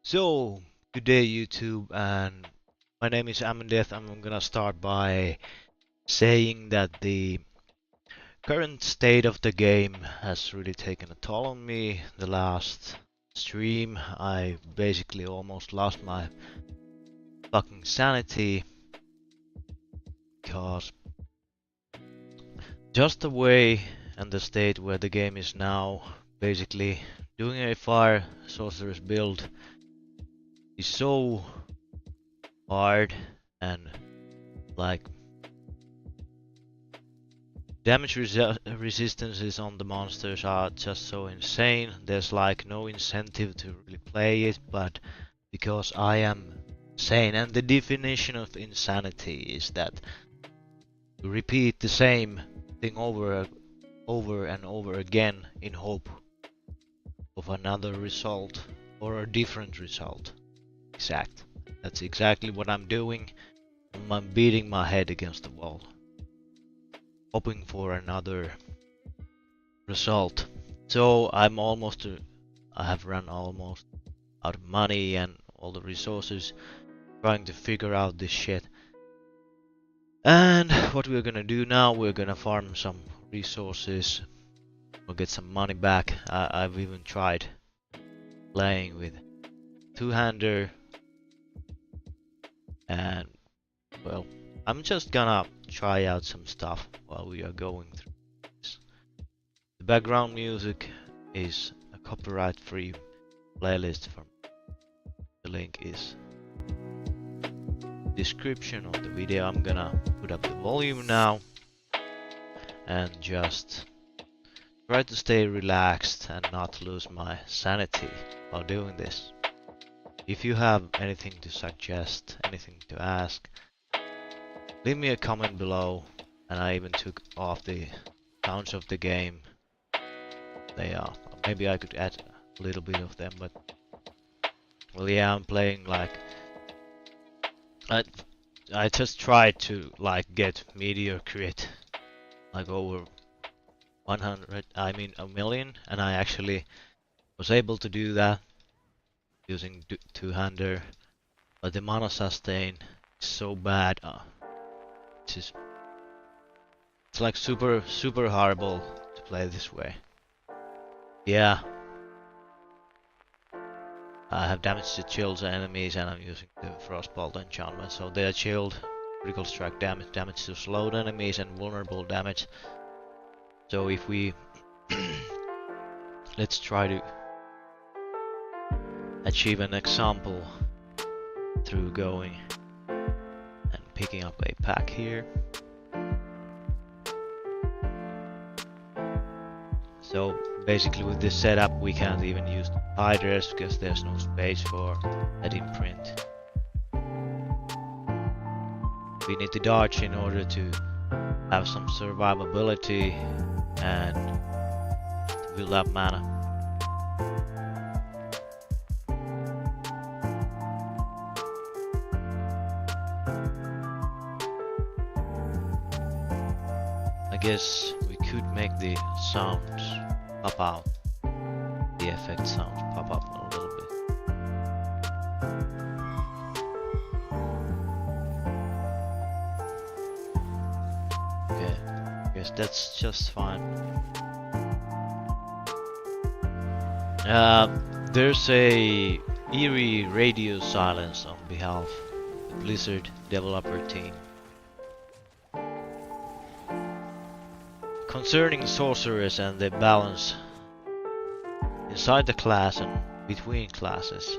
So, good day YouTube, and my name is Amandeth, and I'm gonna start by saying that the current state of the game has really taken a toll on me. The last stream, I basically almost lost my fucking sanity, because just the way and the state where the game is now, basically doing a fire sorceress build is so hard, and like damage resistances on the monsters are just so insane. There's like no incentive to really play it, but because I am sane, and the definition of insanity is that you repeat the same thing over and over again in hope of another result or a different result. That's exactly what I'm doing. I'm beating my head against the wall, hoping for another result. So I have run almost out of money and all the resources trying to figure out this shit. And what we're gonna do now, we're gonna farm some resources. We'll get some money back. I've even tried playing with two-hander, and well, I'm just gonna try out some stuff while we are going through this. The background music is a copyright-free playlist from me. The link is description of the video. I'm gonna put up the volume now and just try to stay relaxed and not lose my sanity while doing this. If you have anything to suggest, anything to ask, leave me a comment below. And I even took off the sounds of the game. They are, maybe I could add a little bit of them, but well, yeah, I'm playing like I just tried to like get meteor crit like over 100, I mean a million, and I actually was able to do that using two-hander, but the mana sustain is so bad. It's like super horrible to play this way. Yeah, I have damage to chills enemies, and I'm using the Frostbolt enchantment, so they are chilled, critical strike damage, damage to slowed enemies, and vulnerable damage. So if we let's try to achieve an example through going and picking up a pack here. So basically with this setup we can't even use the hiders because there's no space for that imprint. We need to dodge in order to have some survivability and to build up mana. I guess we could make the sounds pop out, the effect sounds pop up a little bit. Okay, I guess that's just fine. There's a eerie radio silence on behalf of the Blizzard developer team concerning Sorceress and the balance inside the class and between classes,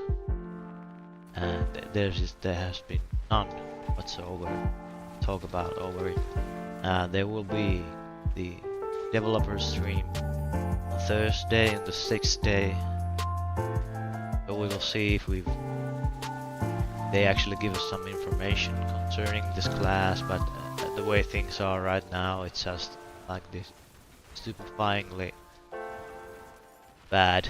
and there has been none whatsoever talk about over it. There will be the developer stream on Thursday on the 6th day, so we will see if they actually give us some information concerning this class, but the way things are right now, it's just like this stupefyingly bad.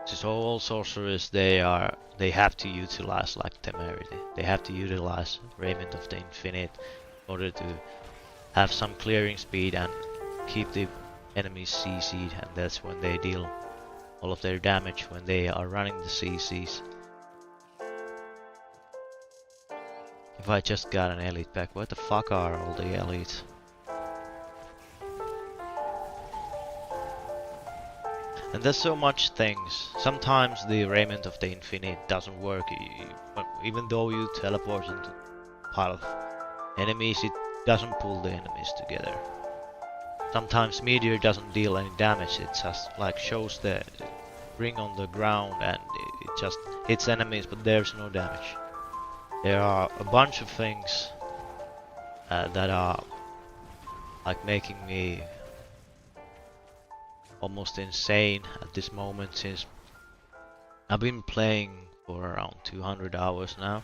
So all sorcerers, they have to utilize like temerity. They have to utilize Raiment of the Infinite in order to have some clearing speed and keep the enemies CC'd, and that's when they deal all of their damage when they are running the CCs. If I just got an elite back, what the fuck are all the elites? And there's so much things. Sometimes the Raiment of the Infinite doesn't work, even though you teleport into a pile of enemies, it doesn't pull the enemies together. Sometimes Meteor doesn't deal any damage, it just like shows the ring on the ground and it just hits enemies, but there's no damage. There are a bunch of things that are like making me almost insane at this moment, since I've been playing for around 200 hours now,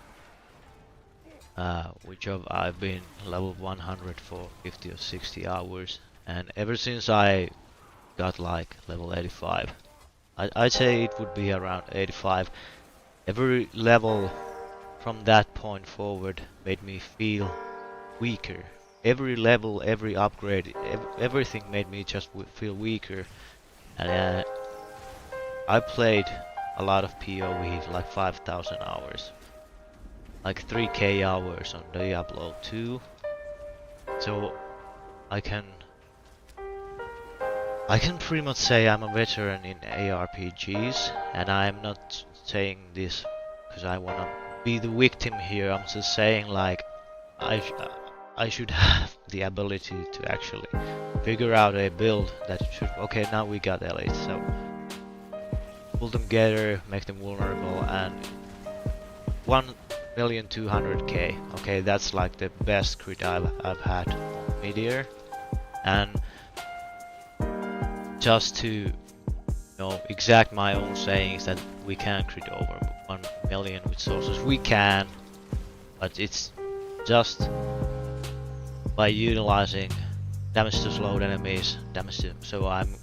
which I've been level 100 for 50 or 60 hours, and ever since I got like level 85, I'd say it would be around 85, every level from that point forward made me feel weaker. Every level, every upgrade, everything made me just feel weaker. And I played a lot of PoE, like 5,000 hours, like 3k hours on Diablo 2. So I can pretty much say I'm a veteran in ARPGs, and I'm not saying this because I wanna be the victim here. I'm just saying like I should have the ability to actually figure out a build that should, okay, now we got elites, so pull them together, make them vulnerable, and 1,200,000. Okay, that's like the best crit I've had on Meteor, and just to exact my own sayings that we can crit over 1 million with Sorceress. We can, but it's just by utilizing damage to slowed enemies, so I'm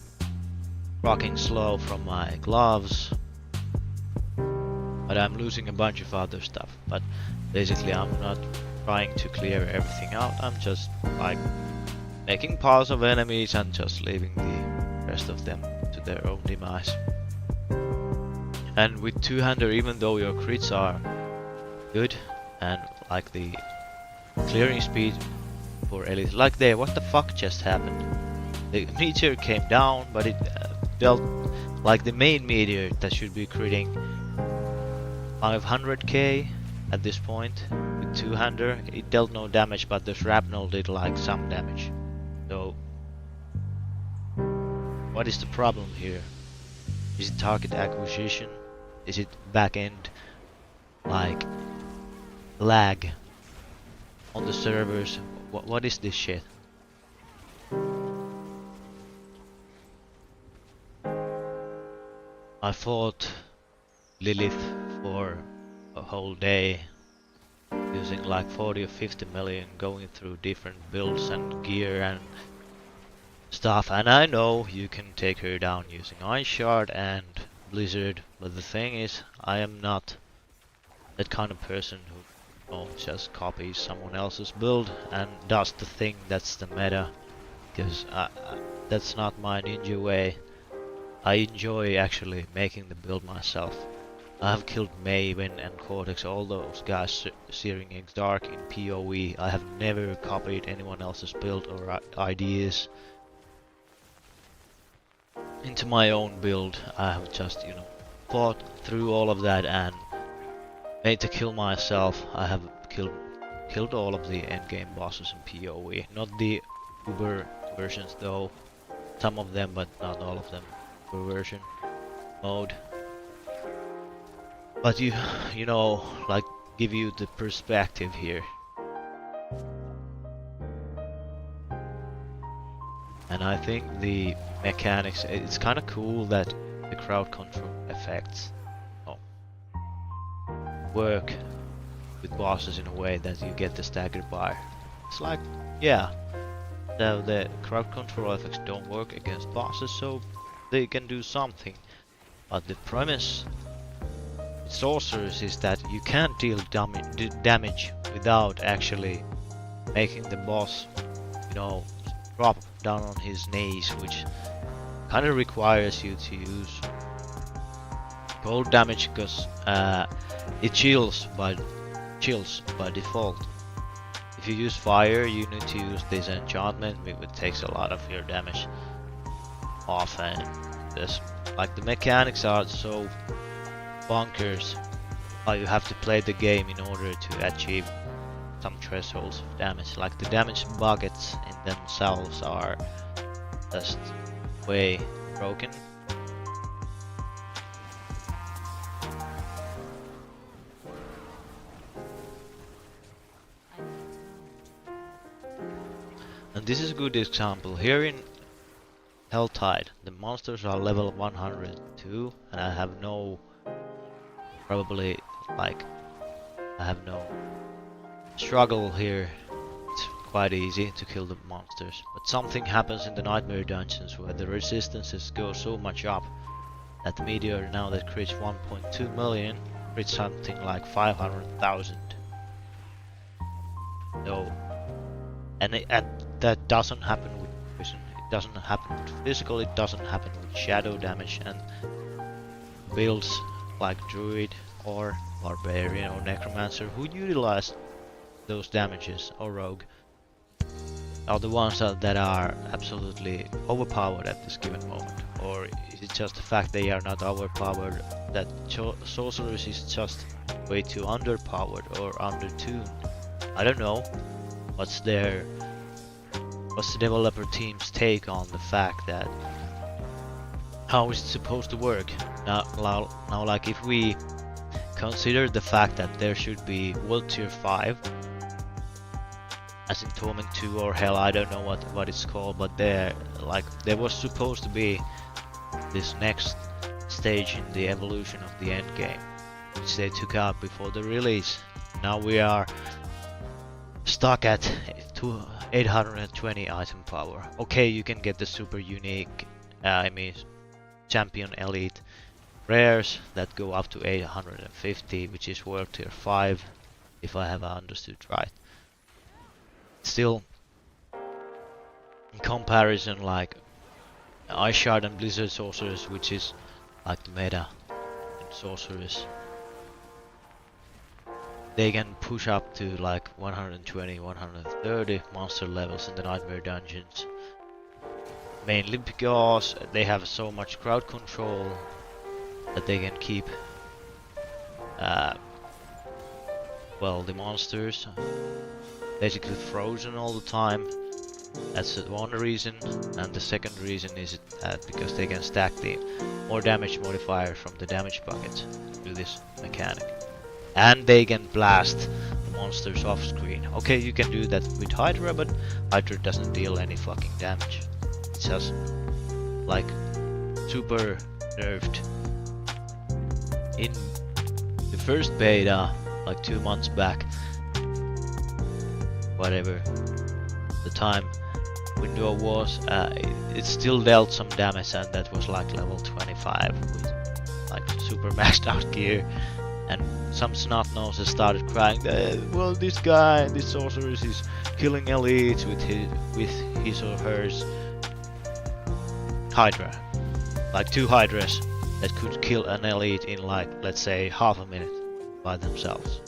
rocking slow from my gloves, but I'm losing a bunch of other stuff. But basically I'm not trying to clear everything out, I'm just like making piles of enemies and just leaving the rest of them to their own demise. And with two-hander, even though your crits are good and like the clearing speed for elite, like there, what the fuck just happened? The meteor came down, but it dealt like the main meteor that should be critting 500k at this point with two-hander. It dealt no damage, but the shrapnel did like some damage. So what is the problem here? Is it target acquisition? Is it back-end like lag on the servers? What is this shit? I fought Lilith for a whole day, using like 40 or 50 million, going through different builds and gear and stuff, and I know you can take her down using Ice Shard and Blizzard, but the thing is, I am not that kind of person who just copies someone else's build and does the thing that's the meta, because that's not my ninja way. I enjoy actually making the build myself. I have killed Maven and Cortex, all those guys Searing Eggs Dark in PoE. I have never copied anyone else's build or ideas into my own build. I have just, fought through all of that and made the kill myself. I have killed all of the endgame bosses in PoE. Not the Uber versions though. Some of them, but not all of them. Uber version mode. But like give you the perspective here. And I think the mechanics, it's kind of cool that the crowd control effects work with bosses in a way that you get the stagger bar. It's like, yeah, the crowd control effects don't work against bosses, so they can do something. But the premise with Sorceress is that you can't deal damage without actually making the boss, drop down on his knees, which kind of requires you to use cold damage because it chills by default. If you use fire, you need to use this enchantment, which takes a lot of your damage off, and this, like, the mechanics are so bonkers how you have to play the game in order to achieve some thresholds of damage. Like, the damage buckets in themselves are just way broken. And this is a good example. Here in Helltide, the monsters are level 102, and I have no, probably, like, I have no struggle here. It's quite easy to kill the monsters. But something happens in the nightmare dungeons where the resistances go so much up that the meteor now that crits 1.2 million crits something like 500,000. So, and that doesn't happen with poison. It doesn't happen with physical. It doesn't happen with shadow damage, and builds like druid or barbarian or necromancer who utilize those damages, or rogue, are the ones that are absolutely overpowered at this given moment. Or is it just the fact they are not overpowered, that sorceress is just way too underpowered or undertuned? I don't know. What's the developer team's take on the fact that how is it supposed to work? Now like, if we consider the fact that there should be world tier 5, as in Torment 2 or Hell, I don't know what it's called, but there was supposed to be this next stage in the evolution of the end game, which they took out before the release. Now we are stuck at 820 item power. Okay, you can get the super unique, champion elite rares that go up to 850, which is world tier 5, if I have understood right. Still, in comparison, like Ice Shard and Blizzard Sorceress, which is like the meta in Sorceress, they can push up to like 120, 130 monster levels in the Nightmare Dungeons. Mainly because they have so much crowd control that they can keep the monsters basically frozen all the time. That's one reason, and the second reason is that because they can stack the more damage modifier from the damage buckets to this mechanic. And they can blast the monsters off screen. Okay, you can do that with Hydra, but Hydra doesn't deal any fucking damage. It's just like super nerfed. In the first beta, like 2 months back, whatever the time window was, it still dealt some damage, and that was like level 25 with like super maxed out gear. And some snot noses started crying that, well, this sorceress is killing elites with his or hers Hydra. Like 2 Hydras that could kill an elite in, like, let's say half a minute by themselves.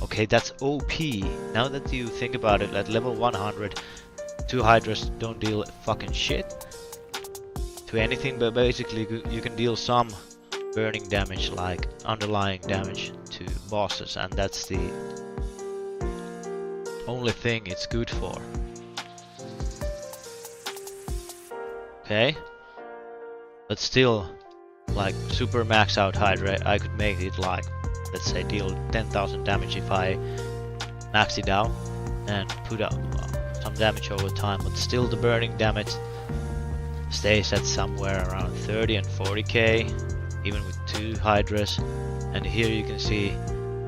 Okay, that's OP. Now that you think about it, at level 100, 2 Hydras don't deal fucking shit to anything, but basically you can deal some burning damage, like underlying damage to bosses, and that's the only thing it's good for. Okay? But still, like super max out Hydra, I could make it like, let's say, deal 10,000 damage if I max it out and put up some damage over time, but still the burning damage stays at somewhere around 30 and 40k, even with 2 Hydras. And here you can see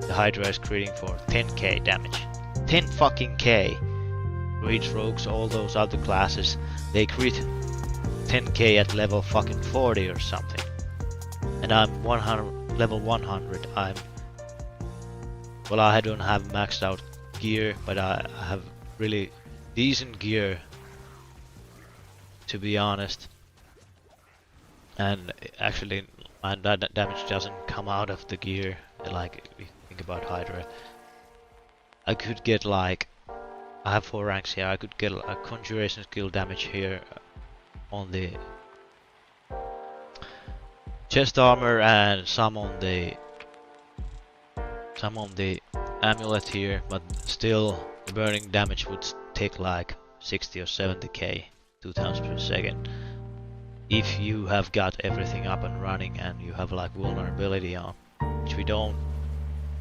the Hydra is critting for 10k damage. 10 fucking k! Druids, rogues, all those other classes, they crit 10k at level fucking 40 or something. And I'm level 100. I don't have maxed out gear, but I have really decent gear to be honest. And actually, my damage doesn't come out of the gear. Like, if you think about Hydra, I could get like, I have 4 ranks here. I could get a conjuration skill damage here on the chest armor and some on the amulet here, but still the burning damage would take like 60 or 70k 2 times per second. If you have got everything up and running and you have like vulnerability on, which we don't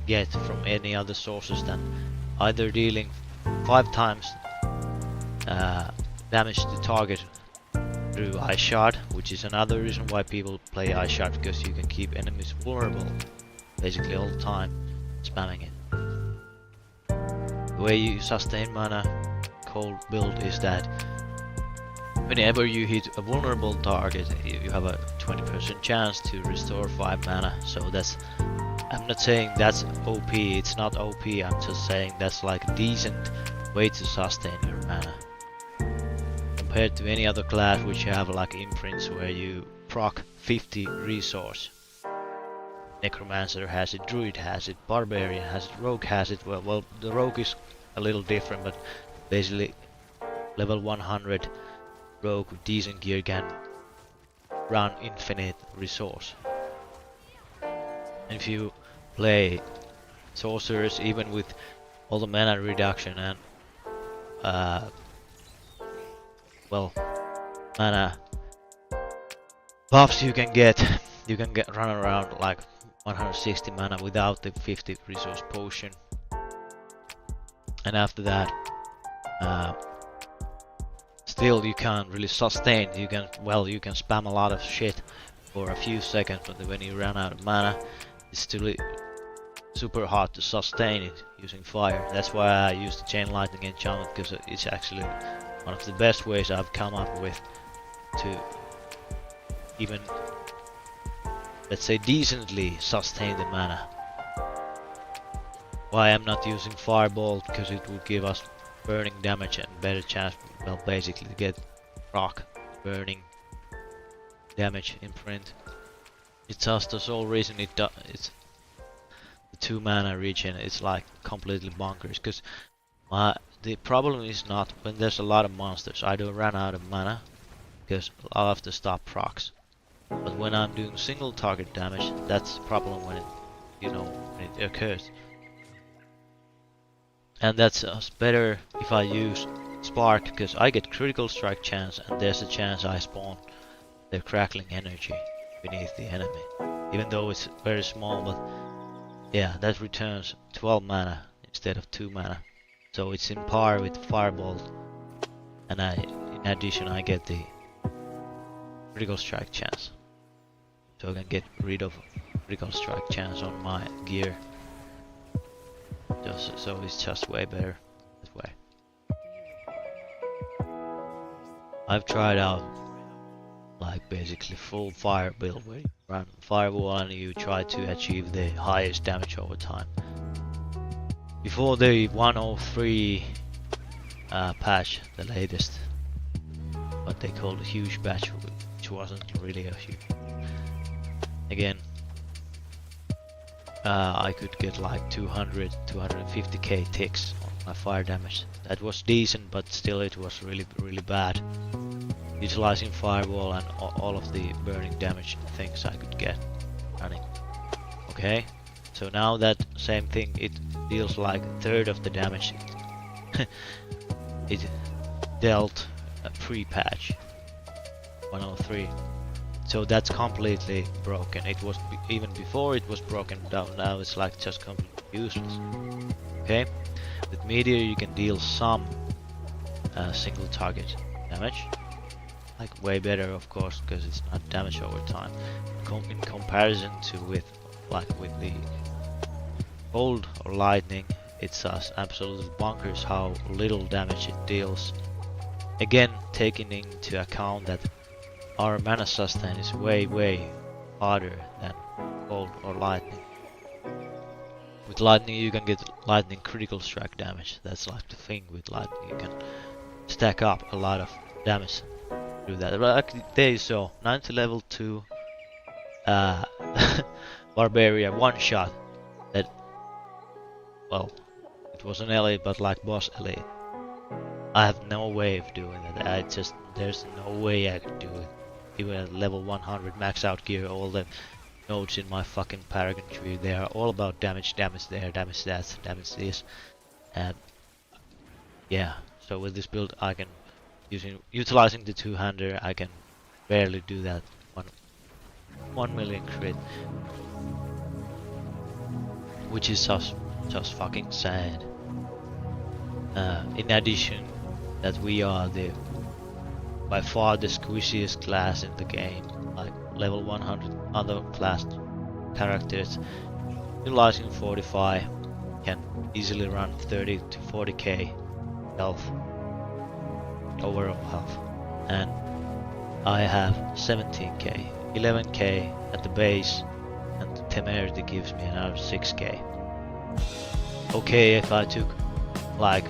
get from any other sources than either dealing 5 times damage to target through Ice Shard, which is another reason why people play Ice Shard, because you can keep enemies vulnerable basically all the time, spamming it. The way you sustain mana cold build is that whenever you hit a vulnerable target, you have a 20% chance to restore 5 mana. So that's, I'm not saying that's OP, it's not OP, I'm just saying that's like a decent way to sustain your mana. Compared to any other class which you have like imprints where you proc 50 resource. Necromancer has it, Druid has it, Barbarian has it, Rogue has it. Well, the Rogue is a little different, but basically level 100 Rogue with decent gear can run infinite resource. And if you play Sorceress, even with all the mana reduction and well, mana buffs you can get run around like 160 mana without the 50 resource potion. And after that, still you can't really sustain. You can spam a lot of shit for a few seconds, but when you run out of mana, it's still super hard to sustain it using fire. That's why I use the chain lightning enchantment, because it's actually one of the best ways I've come up with to even, let's say, decently sustain the mana. Why I'm not using fireball, because it would give us burning damage and better chance, well, basically to get proc burning damage imprint. It's just the sole reason it's the 2 mana regen. It's like completely bonkers, because the problem is not when there's a lot of monsters. I don't run out of mana because I'll have to stop procs. But when I'm doing single target damage, that's the problem when it occurs. And that's better if I use Spark, because I get critical strike chance and there's a chance I spawn the crackling energy beneath the enemy. Even though it's very small, but yeah, that returns 12 mana instead of 2 mana. So it's in par with Fireball, and in addition I get the critical strike chance. So I can get rid of critical strike chance on my gear. So it's just way better that way. I've tried out like basically full fire build where you run firewall and you try to achieve the highest damage over time. Before the 103 patch, the latest, what they called a huge patch, which wasn't really a huge. Again, I could get like 250k ticks on my fire damage. That was decent, but still it was really bad. Utilizing firewall and all of the burning damage things I could get running. Okay, so now that same thing, it deals like a third of the damage it dealt a pre-patch 103. So that's completely broken. It was even before it was broken down. Now it's like just completely useless. Okay, with Meteor you can deal some single target damage, like way better of course, because it's not damage over time. In comparison to with the cold or lightning, it's absolutely bonkers how little damage it deals. Again, taking into account that our mana sustain is way harder than cold or lightning. With lightning you can get lightning critical strike damage. That's like the thing with lightning, you can stack up a lot of damage do that. Like there you saw, 90 level 2 uh, Barbarian, one shot. That, well, it was an elite, but like boss elite. I have no way of doing it. There's no way I could do it. Even at level 100 max out gear, all the nodes in my fucking Paragon tree, they are all about damage, damage there, damage that, damage this. And yeah, so with this build I can, utilizing the two-hander, I can barely do that 1 million crit. Which is just fucking sad. In addition, that we are the by far the squishiest class in the game, like level 100 other class characters utilizing 45 can easily run 30 to 40k health, overall health, and I have 17k, 11k at the base, and the temerity gives me another 6k. Okay, if I took like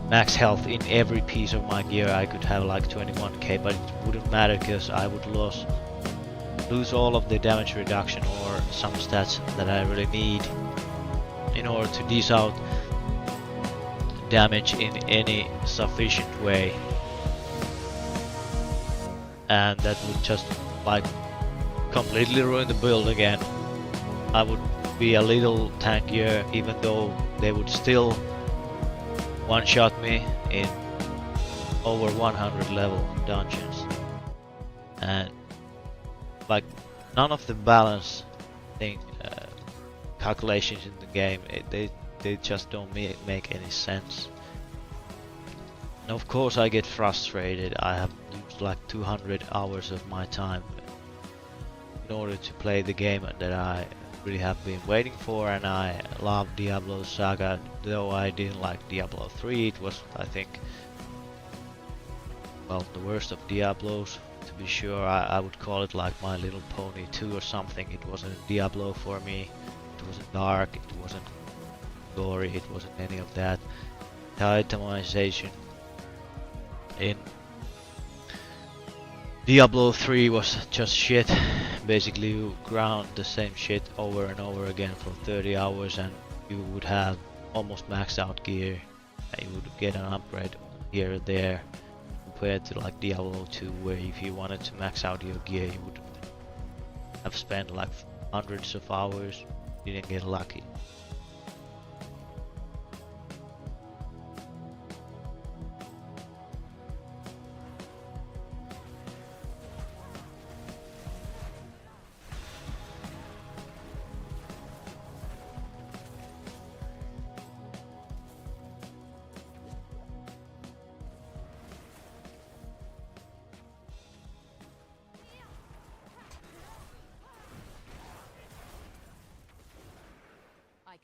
max health in every piece of my gear, I could have like 21k, but it wouldn't matter because I would lose all of the damage reduction or some stats that I really need in order to dish out damage in any sufficient way, and that would just like completely ruin the build again. I would be a little tankier, even though they would still one-shot me in over 100 level dungeons, and like none of the balance thing calculations in the game, they just don't make any sense. And of course I get frustrated. I have used like 200 hours of my time in order to play the game that I really have been waiting for, and I love Diablo Saga, though I didn't like Diablo 3. It was, I think, well, the worst of Diablos, to be sure. I would call it like My Little Pony 2 or something. It wasn't Diablo for me. It wasn't dark, it wasn't gory, it wasn't any of that. The itemization in Diablo 3 was just shit. Basically you ground the same shit over and over again for 30 hours and you would have almost maxed out gear and you would get an upgrade here or there, compared to like Diablo 2, where if you wanted to max out your gear you would have spent like hundreds of hours. You didn't get lucky.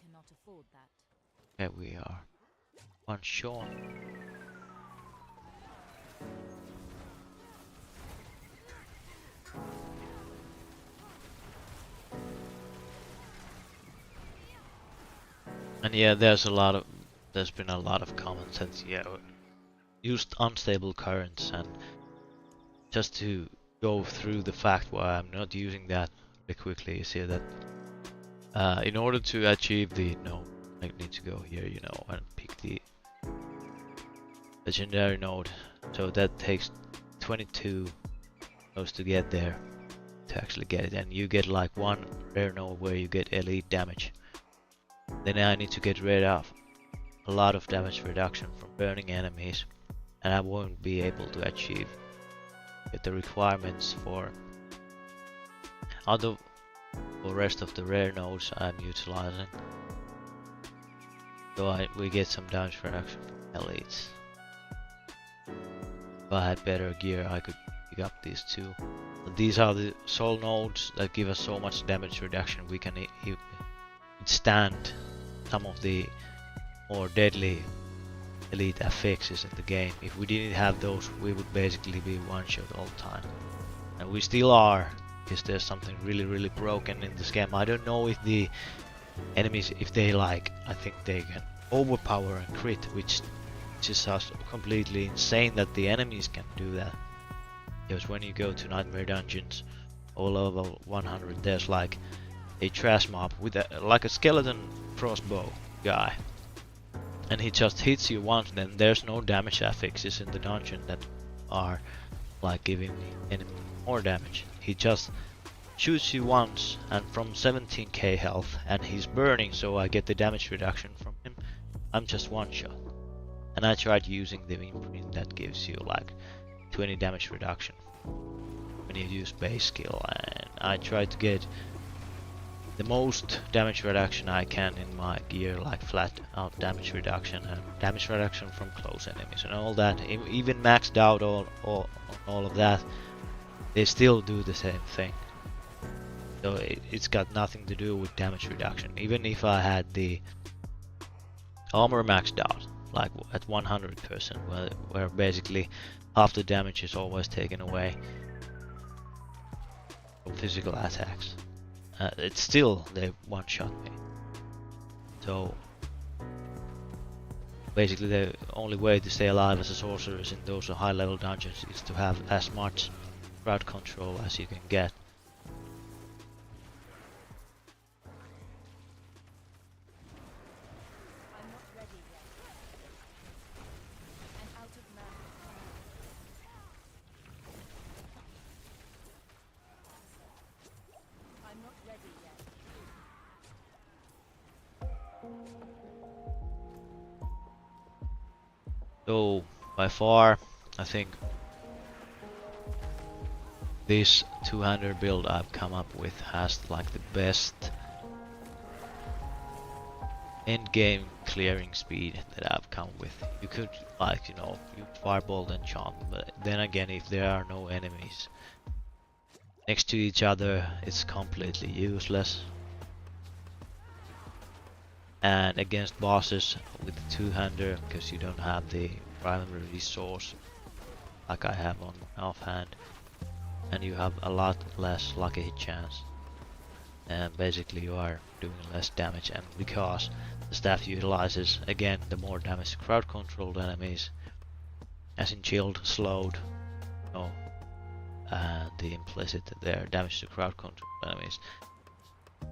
Cannot afford that. Here we are. One Sean. And yeah, there's been a lot of comments and yeah, used unstable currents, and just to go through the fact why I'm not using that really quickly, you see that in order to achieve the node, I need to go here, you know, and pick the legendary node. So that takes 22 nodes to get there, to actually get it, and you get like one rare node where you get elite damage. Then I need to get rid of a lot of damage reduction from burning enemies, and I won't be able to get the requirements for other the rest of the rare nodes I'm utilizing. So we get some damage reduction from elites. If I had better gear I could pick up these two. But these are the soul nodes that give us so much damage reduction. We can withstand some of the more deadly elite affixes in the game. If we didn't have those, we would basically be one shot all the time. And we still are. Because there's something really broken in this game. I don't know if the enemies, if they like, I think they can overpower and crit, which is just completely insane that the enemies can do that. Because when you go to Nightmare Dungeons or level 100, there's like a trash mob with like a skeleton crossbow guy. And he just hits you once, then there's no damage affixes in the dungeon that are like giving the enemy more damage. He just shoots you once and from 17k health, and he's burning, so I get the damage reduction from him. I'm just one shot. And I tried using the imprint that gives you like 20 damage reduction when you use base skill, and I tried to get the most damage reduction I can in my gear, like flat out damage reduction and damage reduction from close enemies and all that. Even maxed out all of that, they still do the same thing. So it's got nothing to do with damage reduction. Even if I had the armor maxed out, like at 100%, where basically half the damage is always taken away from physical attacks. It's still, they one-shot me. So basically the only way to stay alive as a sorceress in those high level dungeons is to have as much crowd control as you can get. So by far, I think this 200 build I've come up with has like the best end game clearing speed that I've come with. You could like, you know, use Firebolt and Chant, but then again, if there are no enemies next to each other, it's completely useless. And against bosses with the two-hander, because you don't have the primary resource like I have on offhand, and you have a lot less lucky hit chance, and basically you are doing less damage. And because the staff utilizes again the more damage to crowd controlled enemies, as in chilled, slowed, no, and the implicit there damage to crowd controlled enemies,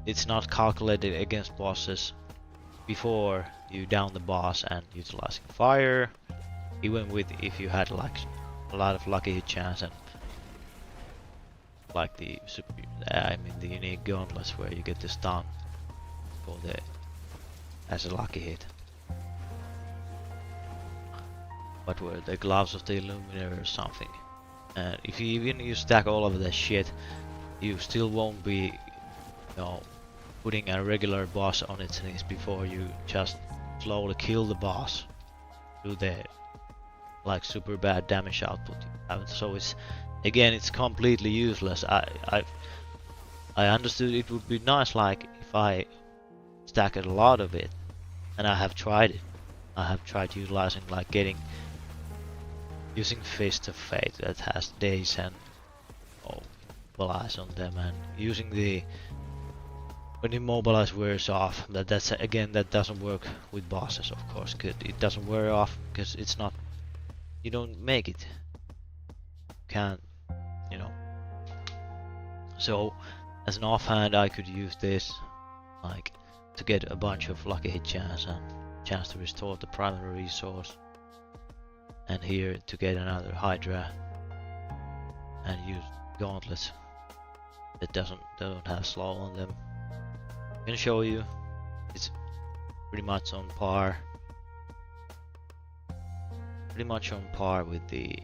it's not calculated against bosses before you down the boss and utilizing fire, even with if you had like a lot of lucky hit chance and like the the unique gauntlets where you get the stun for the as a lucky hit. But were the gloves of the Illuminator or something. And if you even stack all of that shit, you still won't be, you know, putting a regular boss on its knees before you just slowly kill the boss through the like super bad damage output you have. So it's again, it's completely useless. I understood it would be nice like if I stacked a lot of it, and I have tried it. I have tried utilizing like using Fist of Fate that has days and mobilize on them, and using the when immobilize wears off. That's again, that doesn't work with bosses, of course. It doesn't wear off because it's not, you don't make it. Can't, you know. So as an offhand, I could use this like to get a bunch of lucky hit chance and chance to restore the primary resource, and here to get another Hydra and use gauntlets that don't have slow on them. I'm gonna show you, it's pretty much on par with the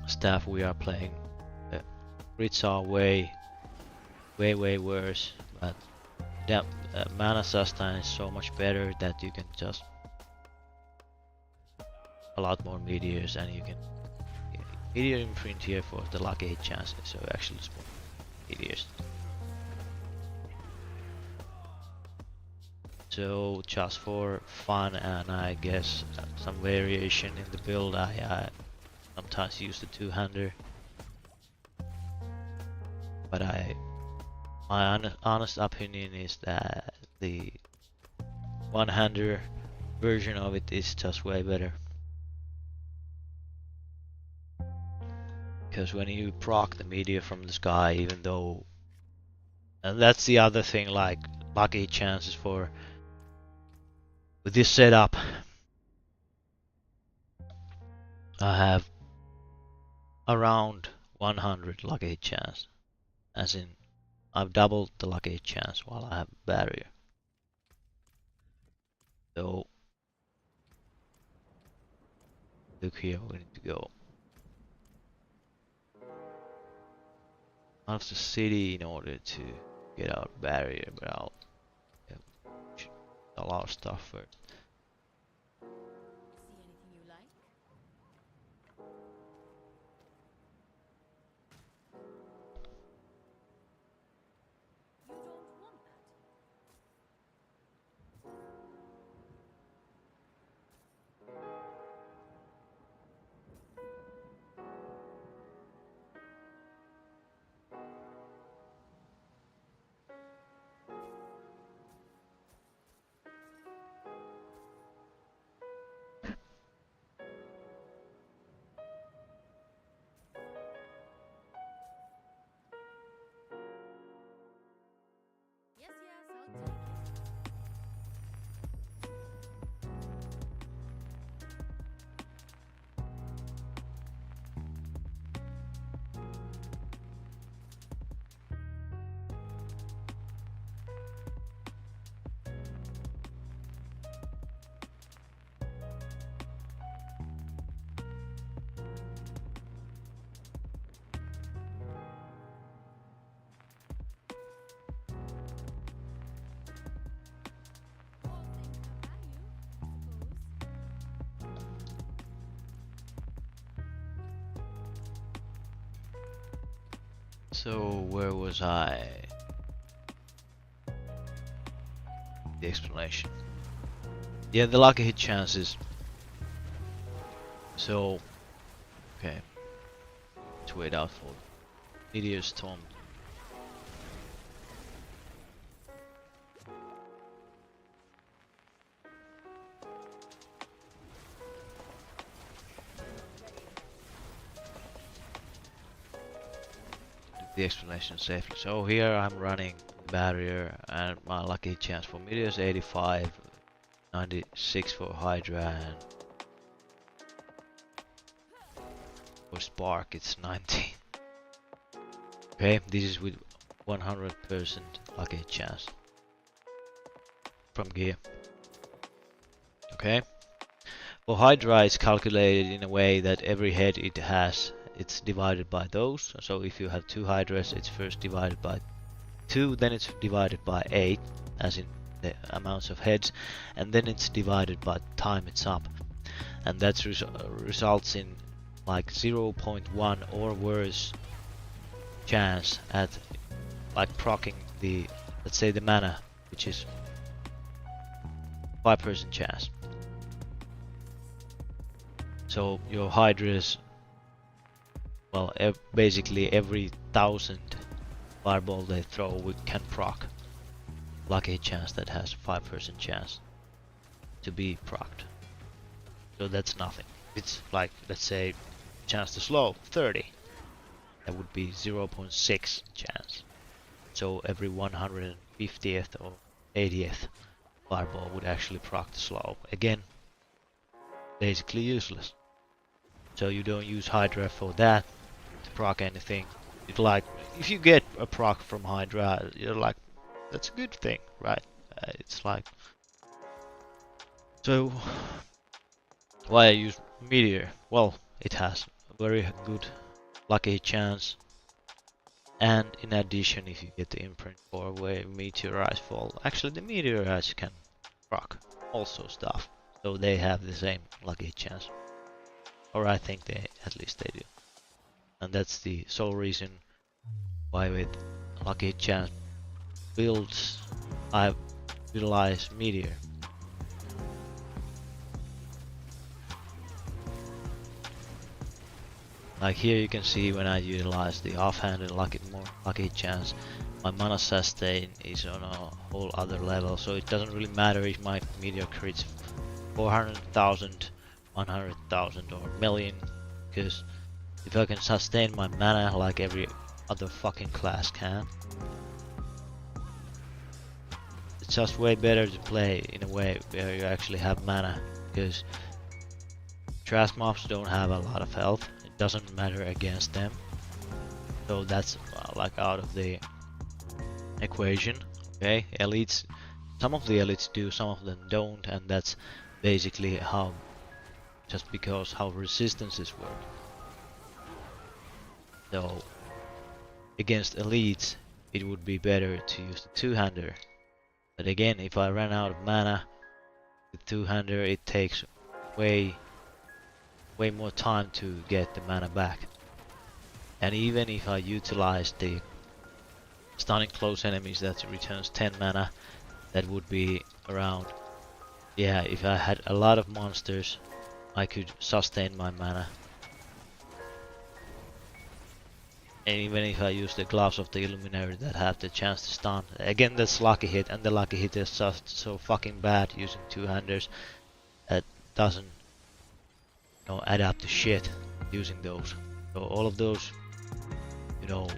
staff we are playing. The crits are way worse, but that mana sustain is so much better that you can just a lot more meteors, and you can meteor imprint here for the lucky hit chances, so actually it's more meteors. So just for fun and I guess some variation in the build, I sometimes use the two-hander, but my honest opinion is that the one-hander version of it is just way better. Because when you proc the meteor from the sky, even though... And that's the other thing, like lucky chances for... With this setup, I have around 100 lucky chance. As in, I've doubled the lucky chance while I have barrier. So, look here, we need to go out of the city in order to get our barrier, but I'll a lot of stuff first. See anything you like? You don't want that. Yes, I'll take it. All things have value, I suppose. So, where was I? The explanation. Yeah, the lucky hit chances. So, okay. Let's wait out for meteor storm. The explanation safely. So here I'm running barrier and my lucky chance for meteor is 85, 96 for Hydra, and for Spark it's 90. Okay, this is with 100% lucky chance from gear. Okay, for Hydra it's calculated in a way that every head it has, it's divided by those. So if you have 2 Hydras, it's first divided by 2, then it's divided by 8, as in the amounts of heads, and then it's divided by time it's up, and that results in like 0.1 or worse chance at like proccing the, let's say, the mana, which is 5% chance. So your Hydras, well, basically every 1000 fireball they throw, we can proc. Lucky chance that has 5% chance to be procced. So that's nothing. It's like, let's say, chance to slow 30. That would be 0.6 chance. So every 150th or 80th fireball would actually proc the slow. Again, basically useless. So you don't use Hydra for that to proc anything. It's like, if you get a proc from Hydra, you're like, that's a good thing, right? It's like... So, why I use Meteor? Well, it has a very good lucky chance. And in addition, if you get the imprint for where Meteorites fall, actually the Meteorites can proc also stuff. So they have the same lucky chance. Or I think they, at least they do. And that's the sole reason why with lucky chance builds I utilize Meteor. Like here you can see when I utilize the offhanded lucky chance, my mana sustain is on a whole other level, so it doesn't really matter if my Meteor crits 400,000, 100,000 or million, because if I can sustain my mana like every other fucking class can, it's just way better to play in a way where you actually have mana, because trash mobs don't have a lot of health. It doesn't matter against them, so that's like out of the equation. Okay, elites, some of the elites do, some of them don't, and that's basically how, just because how resistances work. So against elites it would be better to use the two-hander, but again, if I run out of mana with two-hander, it takes way more time to get the mana back. And even if I utilize the stunning close enemies that returns 10 mana, that would be around, yeah, if I had a lot of monsters I could sustain my mana. And even if I use the gloves of the Illuminary that have the chance to stun, again that's lucky hit, and the lucky hit is just so fucking bad using two-handers that doesn't, you know, add up to shit using those. So all of those, you know,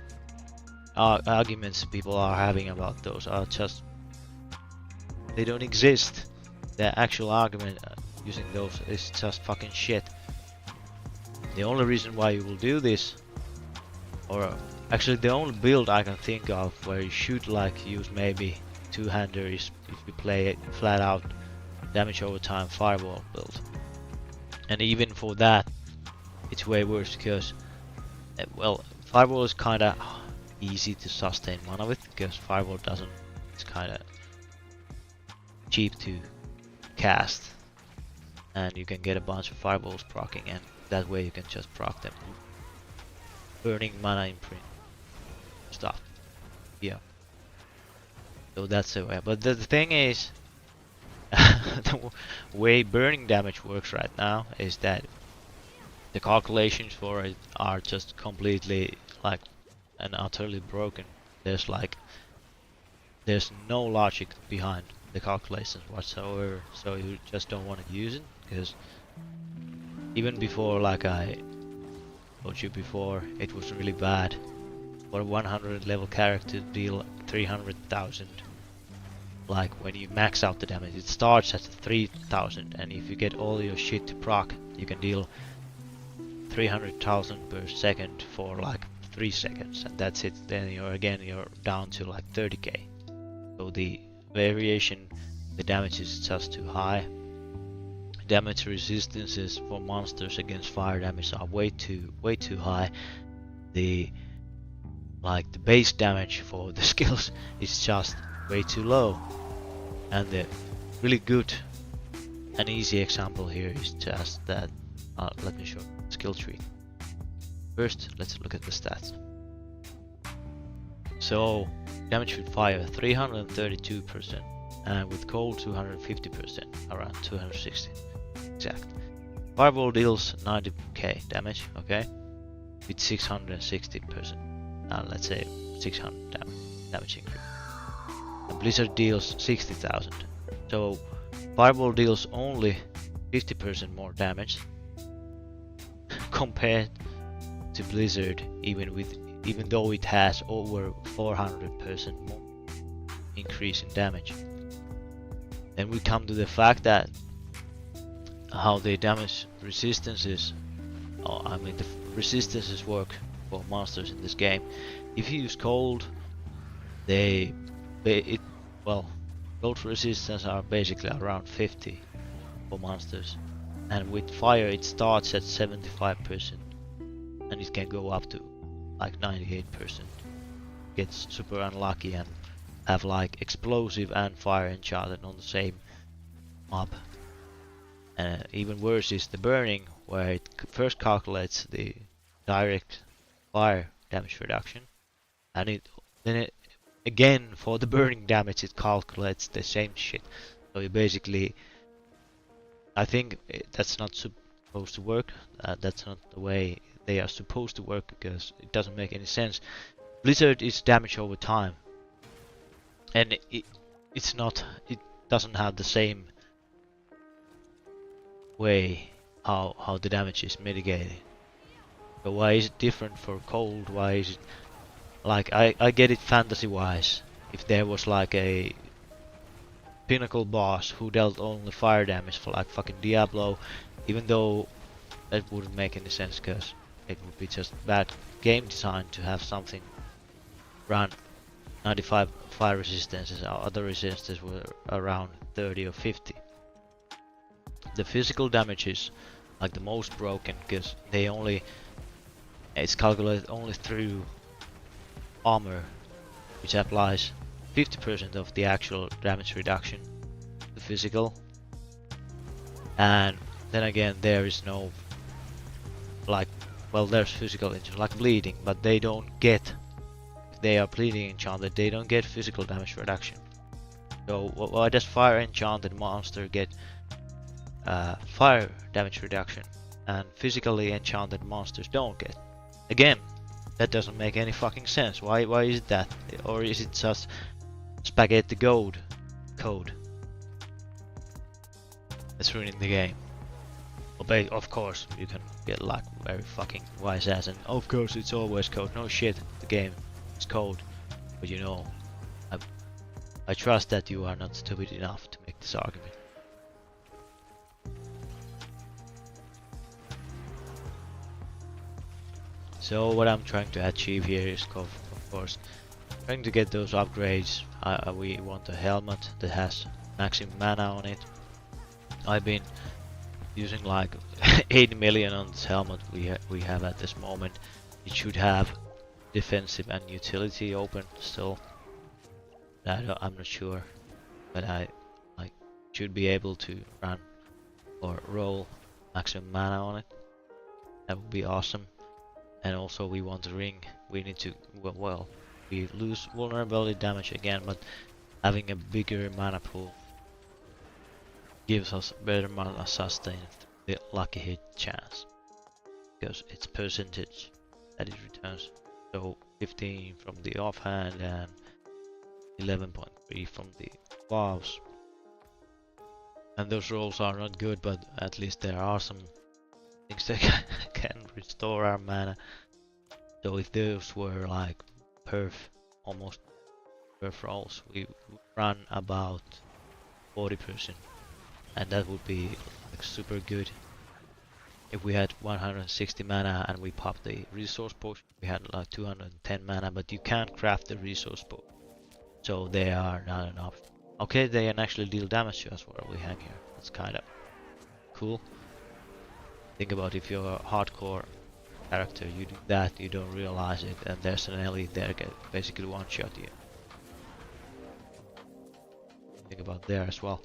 arguments people are having about those are just, they don't exist. The actual argument using those is just fucking shit. The only reason why you will do this, or actually the only build I can think of where you should like use maybe two-hander, is if you play it flat out damage over time fireball build. And even for that it's way worse, because well, fireball is kinda easy to sustain mana with, because fireball doesn't, it's kinda cheap to cast, and you can get a bunch of fireballs proccing, and that way you can just proc them, burning mana imprint stuff. Yeah, so that's the way. But the thing is, the way burning damage works right now is that the calculations for it are just completely like and utterly broken. There's no logic behind the calculations whatsoever, so you just don't want to use it, because even before, like I told you before, it was really bad for a 100 level character to deal 300,000. Like when you max out the damage, it starts at 3,000, and if you get all your shit to proc, you can deal 300,000 per second for like 3 seconds, and that's it. Then you're down to like 30k. So the variation, the damage is just too high. Damage resistances for monsters against fire damage are way too high. The base damage for the skills is just way too low. And the really good and easy example here is just that. Let me show the skill tree. First, let's look at the stats. So damage with fire 332%, and with cold 250%, around 260 exact. Fireball deals 90k damage, okay, with 660%. Let's say 600 damage increase. And Blizzard deals 60,000. So Fireball deals only 50% more damage compared to Blizzard, even though it has over 400% more increase in damage. Then we come to the fact that how the damage resistances, the resistances work for monsters in this game. If you use cold, cold resistance are basically around 50 for monsters, and with fire it starts at 75%, and it can go up to like 98%. Gets super unlucky and have like explosive and fire enchanted on the same mob. And even worse is the burning, where it first calculates the direct fire damage reduction, and then again for the burning damage it calculates the same shit. So you basically, I think that's not supposed to work. That's not the way they are supposed to work, because it doesn't make any sense. Blizzard is damage over time, and it doesn't have the same way how the damage is mitigated. So why is it different for cold? Why is it like I get it fantasy wise. If there was like a pinnacle boss who dealt only fire damage for like fucking Diablo, even though that wouldn't make any sense because it would be just bad game design to have something run 95 fire resistances. Our other resistances were around 30 or 50. The physical damage is like the most broken because it's calculated only through armor, which applies 50% of the actual damage reduction to physical. And then again, there is no like, well, there's physical injury like bleeding, but they don't get, if they are bleeding enchanted, they don't get physical damage reduction. So why does fire enchanted monster get fire damage reduction and physically enchanted monsters don't get? Again, that doesn't make any fucking sense. Why is it that? Or is it just spaghetti code? That's ruining the game. Well, of course, you can get like very fucking wise ass and of course it's always code. No shit, the game is code. But you know, I trust that you are not stupid enough to make this argument. So what I'm trying to achieve here is, of course, trying to get those upgrades. We want a helmet that has maximum mana on it. I've been using like 8 million on this helmet we have at this moment. It should have defensive and utility open still. I'm not sure, but I should be able to run or roll maximum mana on it. That would be awesome. And also we want a ring. We need to, well, we lose vulnerability damage again, but having a bigger mana pool gives us better mana sustain, the lucky hit chance, because it's percentage that it returns. So 15 from the offhand and 11.3 from the gloves. And those rolls are not good, but at least there are some things that can restore our mana. So if those were like almost perf rolls, we would run about 40%, and that would be like super good. If we had 160 mana and we popped the resource potion, we had like 210 mana, but you can't craft the resource potion, so they are not an option. Okay, they can actually deal damage to us while we hang here. That's kind of cool. Think about if you're a hardcore character, you do that, you don't realize it, and there's an elite there that basically one-shot you. Think about there as well.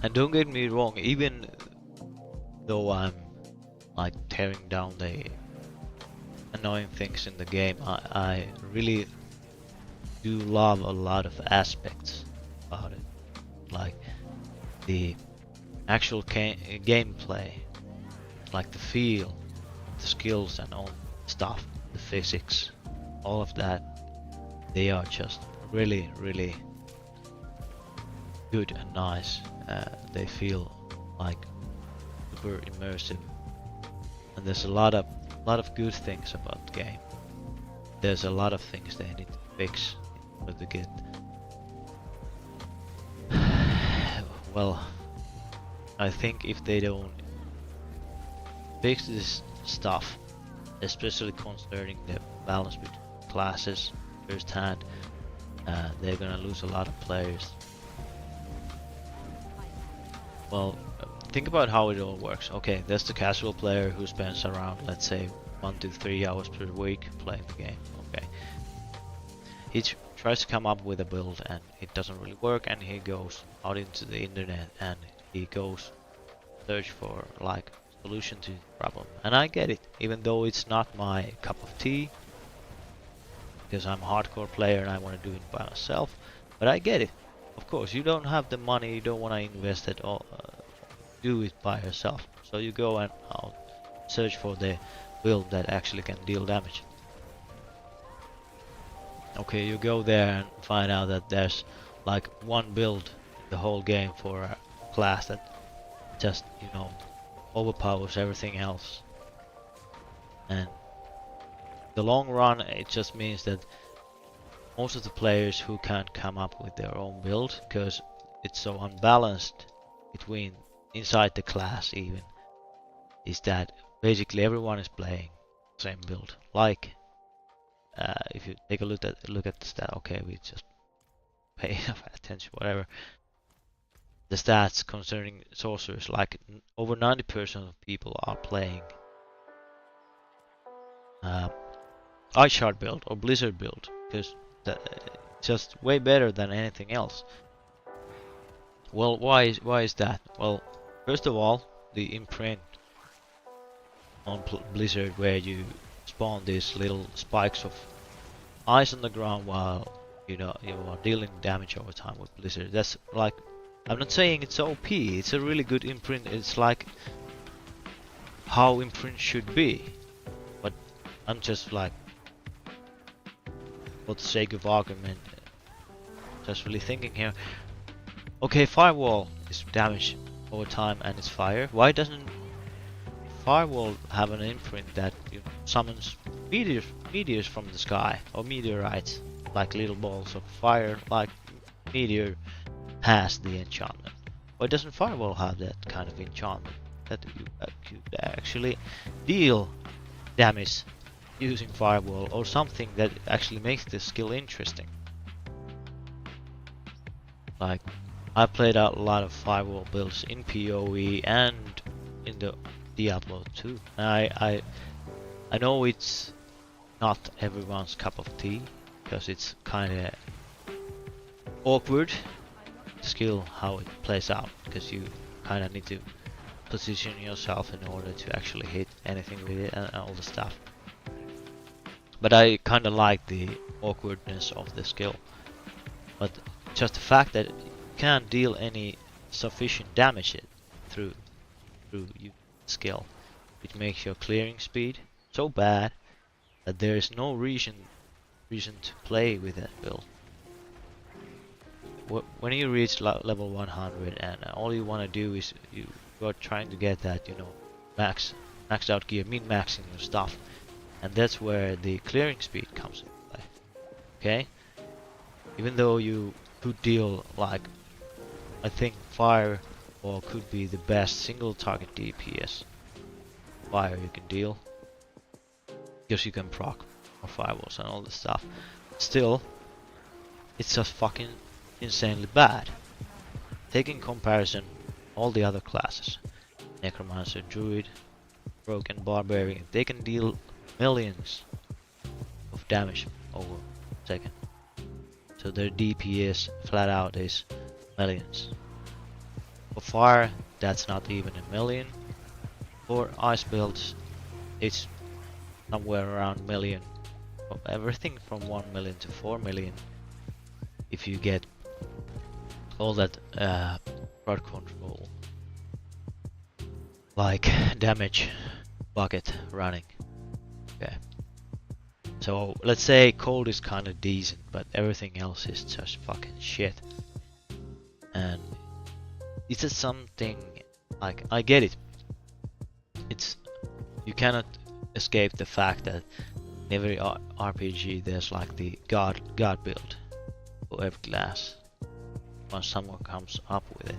And don't get me wrong, even though I'm like tearing down the annoying things in the game, I really do love a lot of aspects about it, like the actual gameplay, like the feel, the skills and all stuff, the physics, all of that. They are just really good and nice. They feel like super immersive, and there's a lot of good things about the game. There's a lot of things they need to fix in order to get well, I think if they don't fix this stuff, especially concerning the balance between classes first hand, they're gonna lose a lot of players. Well, think about how it all works. Okay, there's the casual player who spends around, let's say, 1 to 3 hours per week playing the game. Okay, he tries to come up with a build and it doesn't really work, and he goes out into the internet and he goes search for like solution to the problem. And I get it, even though it's not my cup of tea, because I'm a hardcore player and I want to do it by myself. But I get it. Of course, you don't have the money, you don't want to invest it all, do it by yourself. So you go and search for the build that actually can deal damage. Okay, you go there and find out that there's like one build in the whole game for a class that just, you know, overpowers everything else. And the long run, it just means that most of the players who can't come up with their own build, because it's so unbalanced between inside the class even, is that basically everyone is playing the same build. Like, if you take a look at the stat, okay, we just pay attention, whatever. The stats concerning sorcerers, like over 90% of people are playing uh, Ice Shard build or Blizzard build, because it's just way better than anything else. Well, why is that? Well, first of all, the imprint on Blizzard, where you spawn these little spikes of ice on the ground while you are dealing damage over time with Blizzard. That's like, I'm not saying it's OP. It's a really good imprint. It's like how imprint should be. But I'm just like, for the sake of argument, just really thinking here. Okay, firewall is damage over time and it's fire. Why doesn't firewall have an imprint that summons meteors from the sky, or meteorites, like little balls of fire, like meteor has the enchantment? Why doesn't firewall have that kind of enchantment that you could actually deal damage using firewall, or something that actually makes the skill interesting? Like, I played a lot of firewall builds in PoE and in the Diablo 2. I know it's not everyone's cup of tea, because it's kinda awkward skill how it plays out, because you kinda need to position yourself in order to actually hit anything with it and all the stuff. But I kinda like the awkwardness of the skill. But just the fact that you can't deal any sufficient damage through your skill, it makes your clearing speed so bad that there is no reason to play with that build. When you reach level 100 and all you want to do is you're trying to get that, maxed out gear, min-maxing your stuff, and that's where the clearing speed comes into play. Okay, even though you could deal, like, I think fire or could be the best single target DPS fire you can deal, because you can proc or firewalls and all this stuff. Still, it's just fucking insanely bad. Take in comparison all the other classes, Necromancer, Druid, Rogue and Barbarian, they can deal millions of damage over a second. So their DPS flat out is millions. For fire, that's not even a million. For ice builds, it's somewhere around million. Everything from 1 million to 4 million. If you get all that crowd control, like damage bucket running. Okay. So let's say cold is kind of decent, but everything else is just fucking shit. And it's just something, like, I get it. You cannot escape the fact that in every RPG there's like the god build for every class once someone comes up with it.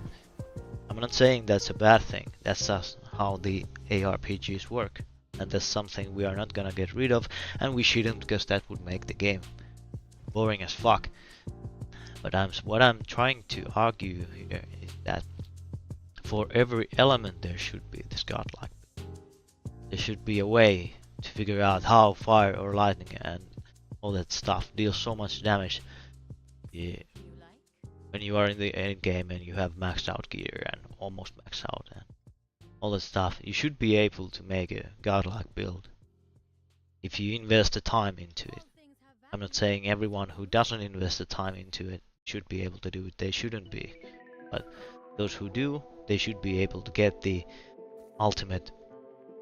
I'm not saying that's a bad thing, that's just how the ARPGs work, and that's something we are not gonna get rid of, and we shouldn't, because that would make the game boring as fuck. But what I'm trying to argue here is that for every element there should be this godlike. There should be a way to figure out how fire or lightning and all that stuff deals so much damage. Yeah. When you are in the end game and you have maxed out gear and almost maxed out and all that stuff, you should be able to make a godlike build if you invest the time into it. I'm not saying everyone who doesn't invest the time into it should be able to do it, they shouldn't be. But those who do, they should be able to get the ultimate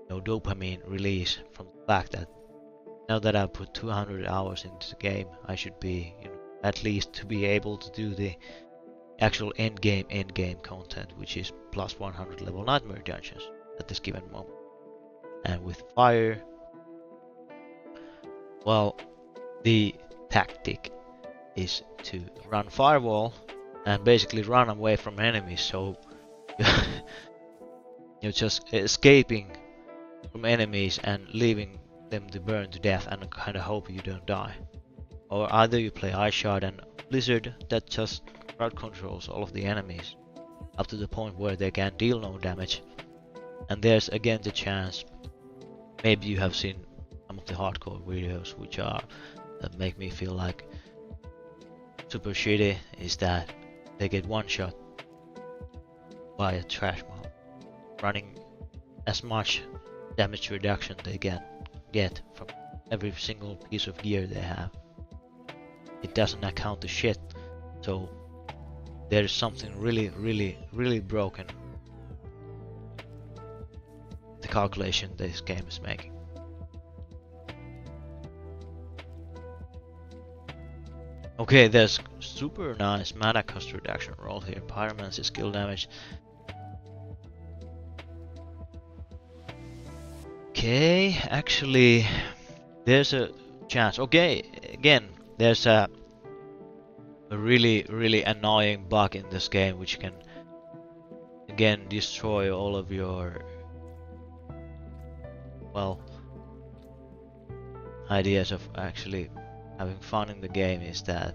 no dopamine release from the fact that now that I've put 200 hours into the game, I should be, at least to be able to do the actual end game content, which is plus 100 level nightmare dungeons at this given moment. And with fire, well, the tactic is to run firewall and basically run away from enemies, so you're just escaping from enemies and leaving them to burn to death and kind of hope you don't die. Or either you play Ice Shard and Blizzard that just crowd controls all of the enemies up to the point where they can deal no damage. And there's again the chance, maybe you have seen some of the hardcore videos which are that make me feel like super shitty, is that they get one shot by a trash mob, running as much damage reduction they can get from every single piece of gear they have. It doesn't account to shit, so there's something really broken the calculation this game is making. Okay, there's super nice mana cost reduction roll here. Pyromancy skill damage. Okay, actually, there's a chance. Okay, again, there's a really annoying bug in this game which can again destroy all of your, well, ideas of actually having fun in the game, is that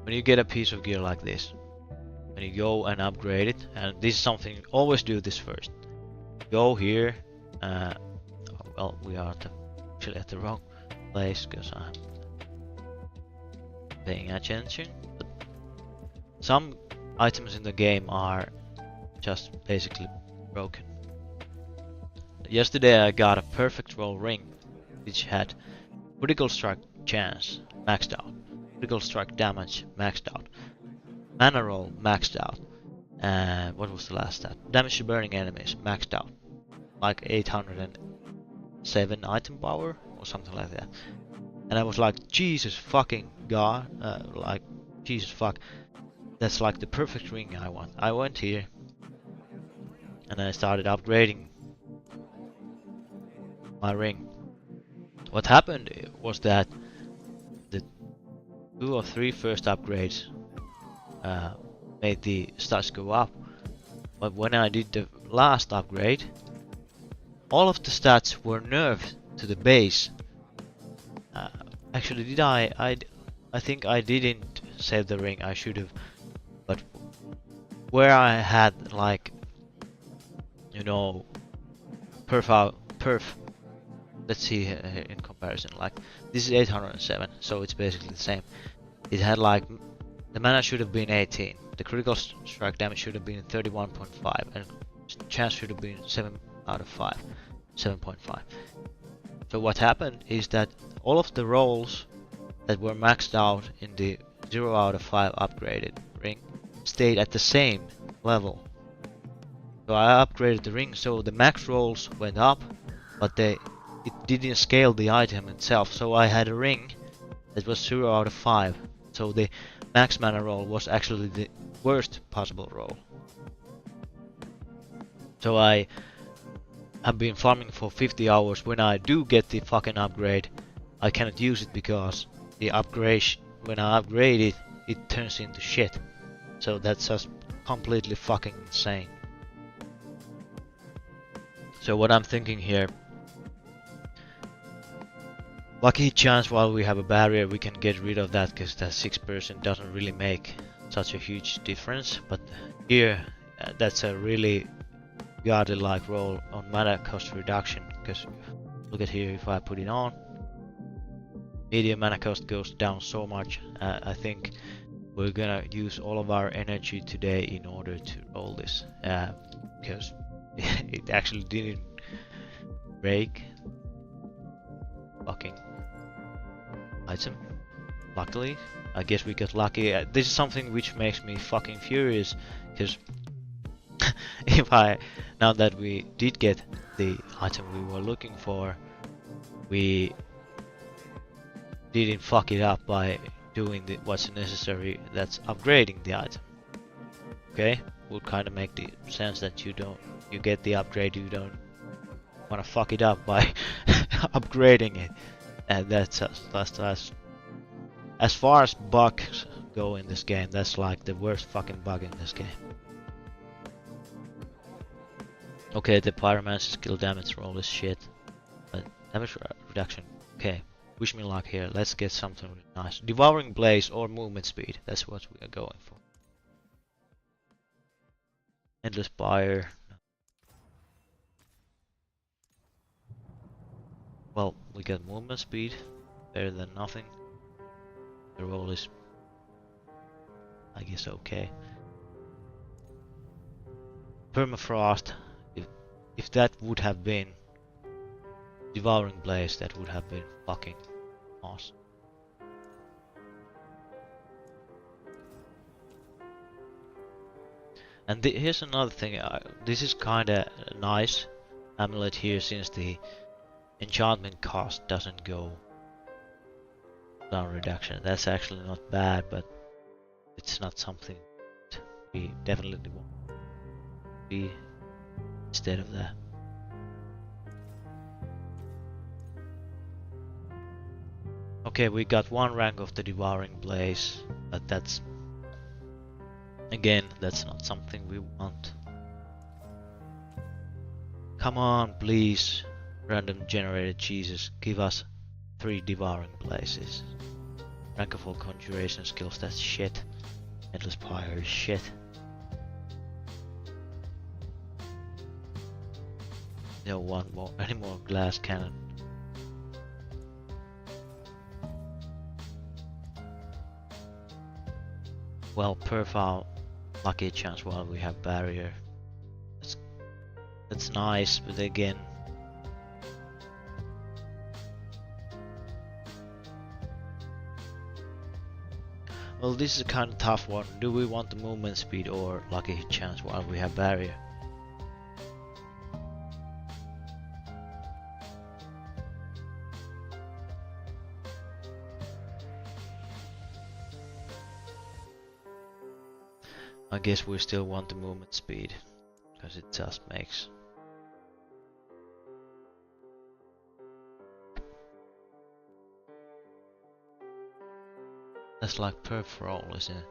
when you get a piece of gear like this, when you go and upgrade it, and this is something, always do this first. Go here, well, we are actually at the wrong place because I'm paying attention, but some items in the game are just basically broken. Yesterday I got a perfect roll ring which had critical strike chance maxed out, critical strike damage maxed out, mana roll maxed out, and what was the last stat? Damage to burning enemies maxed out, like 807 item power or something like that. And I was like, Jesus fucking god, like, Jesus fuck, that's like the perfect ring I want. I went here and I started upgrading my ring. What happened was that the 2 or 3 first upgrades made the stats go up, but when I did the last upgrade, all of the stats were nerfed to the base. Actually, did I think I didn't save the ring. I should have, but where I had, like, you know, perf. Let's see in comparison. Like, this is 807, so it's basically the same. It had, like, the mana should have been 18, the critical strike damage should have been 31.5, and chance should have been 7 out of 5, 7.5. So what happened is that all of the rolls that were maxed out in the 0 out of 5 upgraded ring stayed at the same level. So I upgraded the ring, so the max rolls went up, but it didn't scale the item itself. So I had a ring that was 0 out of 5. So the max mana roll was actually the worst possible roll. So I have been farming for 50 hours. When I do get the fucking upgrade, I cannot use it because the upgrade, when I upgrade it, it turns into shit. So that's just completely fucking insane. So what I'm thinking here, lucky chance while we have a barrier we can get rid of that, because that 6% doesn't really make such a huge difference. But here, that's a really godly-like roll on mana cost reduction, because look at here, if I put it on, medium mana cost goes down so much. I think we're gonna use all of our energy today in order to roll this, because it actually didn't break fucking item. Luckily, I guess we got lucky. This is something which makes me fucking furious, because if now that we did get the item we were looking for, we didn't fuck it up by doing what's necessary, that's upgrading the item. Okay, would kind of make the sense that you get the upgrade, you don't want to fuck it up by upgrading it, and that's as far as bugs go in this game, that's like the worst fucking bug in this game. Okay, the pyromancy skill damage roll is shit, but damage reduction, okay. Wish me luck here, let's get something really nice. Devouring Blaze or movement speed, that's what we are going for. Endless Fire. Well, we get movement speed, better than nothing. The roll is, I guess, okay. Permafrost, if that would have been Devouring Blaze, that would have been fucking awesome. And here's another thing, this is kinda nice amulet here, since the enchantment cost doesn't go down reduction. That's actually not bad, but it's not something we definitely want to be instead of that. Okay, we got one rank of the Devouring Blaze, but that's again, that's not something we want. Come on, please, random generated Jesus, give us 3 Devouring Blazes. Rank of all conjuration skills, that's shit. Endless Fire is shit. No one more, any more glass cannon. Well, Perfile, lucky chance while we have barrier. That's nice, but again, well, this is a kind of tough one. Do we want the movement speed or lucky hit chance while we have barrier? I guess we still want the movement speed, because it just makes. That's like perf roll, isn't it?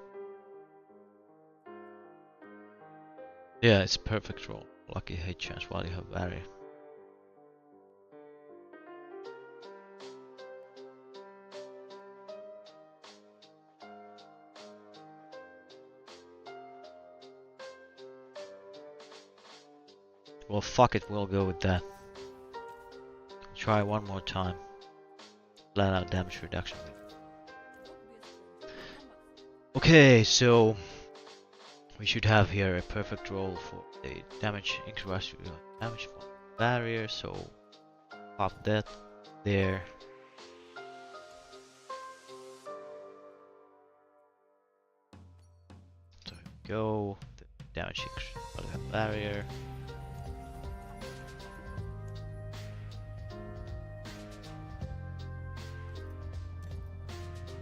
Yeah, it's perfect roll. Lucky hit chance while you have barrier. Well, fuck it, we'll go with that. Try one more time. Flat out damage reduction. Okay, so we should have here a perfect roll for the damage increase damage for barrier, so pop that there. There we go. The damage increase barrier.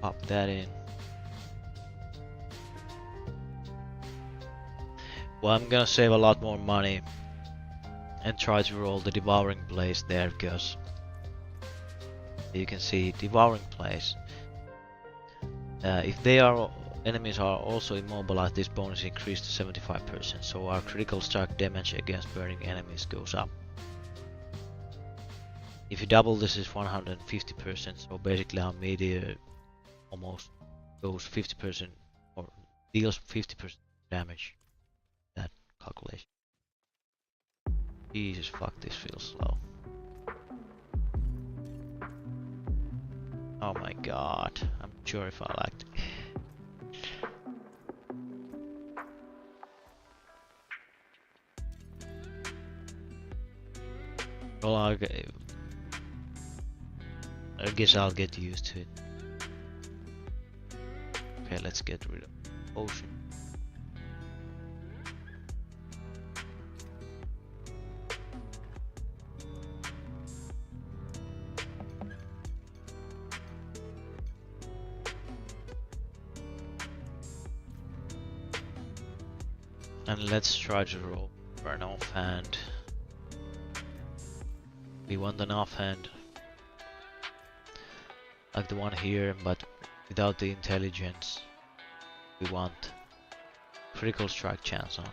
Pop that in. Well, I'm gonna save a lot more money and try to roll the Devouring Blaze there, because you can see Devouring Blaze. If enemies are also immobilized, this bonus increased to 75%, so our critical strike damage against burning enemies goes up. If you double this is 150%, so basically our meteor almost goes 50% or deals 50% damage. That calculation. Jesus fuck, this feels slow. Oh my god, I'm not sure if I liked it. Well, I guess I'll get used to it. Okay, let's get rid of potion. And let's try to roll for an offhand. We want an offhand like the one here, but without the intelligence. We want critical strike chance on it.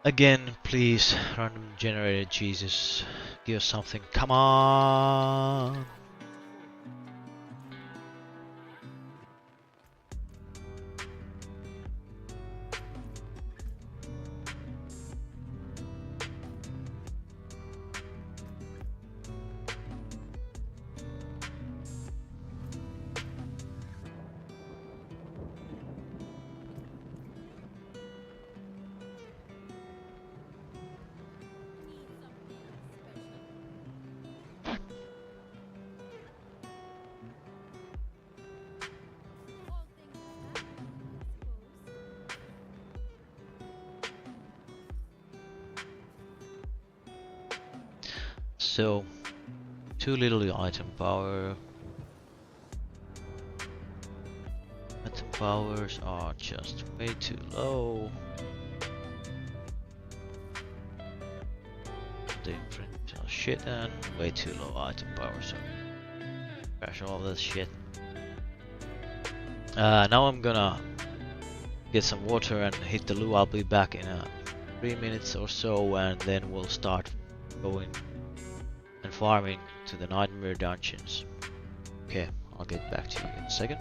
Again, please, random generated Jesus, give us something. Come on! Need something special? All things about you, I suppose. So, too little item power. Item powers are just way too low. The imprint are shit and way too low item power, so crash all this shit. Now I'm gonna get some water and hit the loo. I'll be back in 3 minutes or so, and then we'll start going and farming to the nightmare dungeons. Okay, I'll get back to you in a second.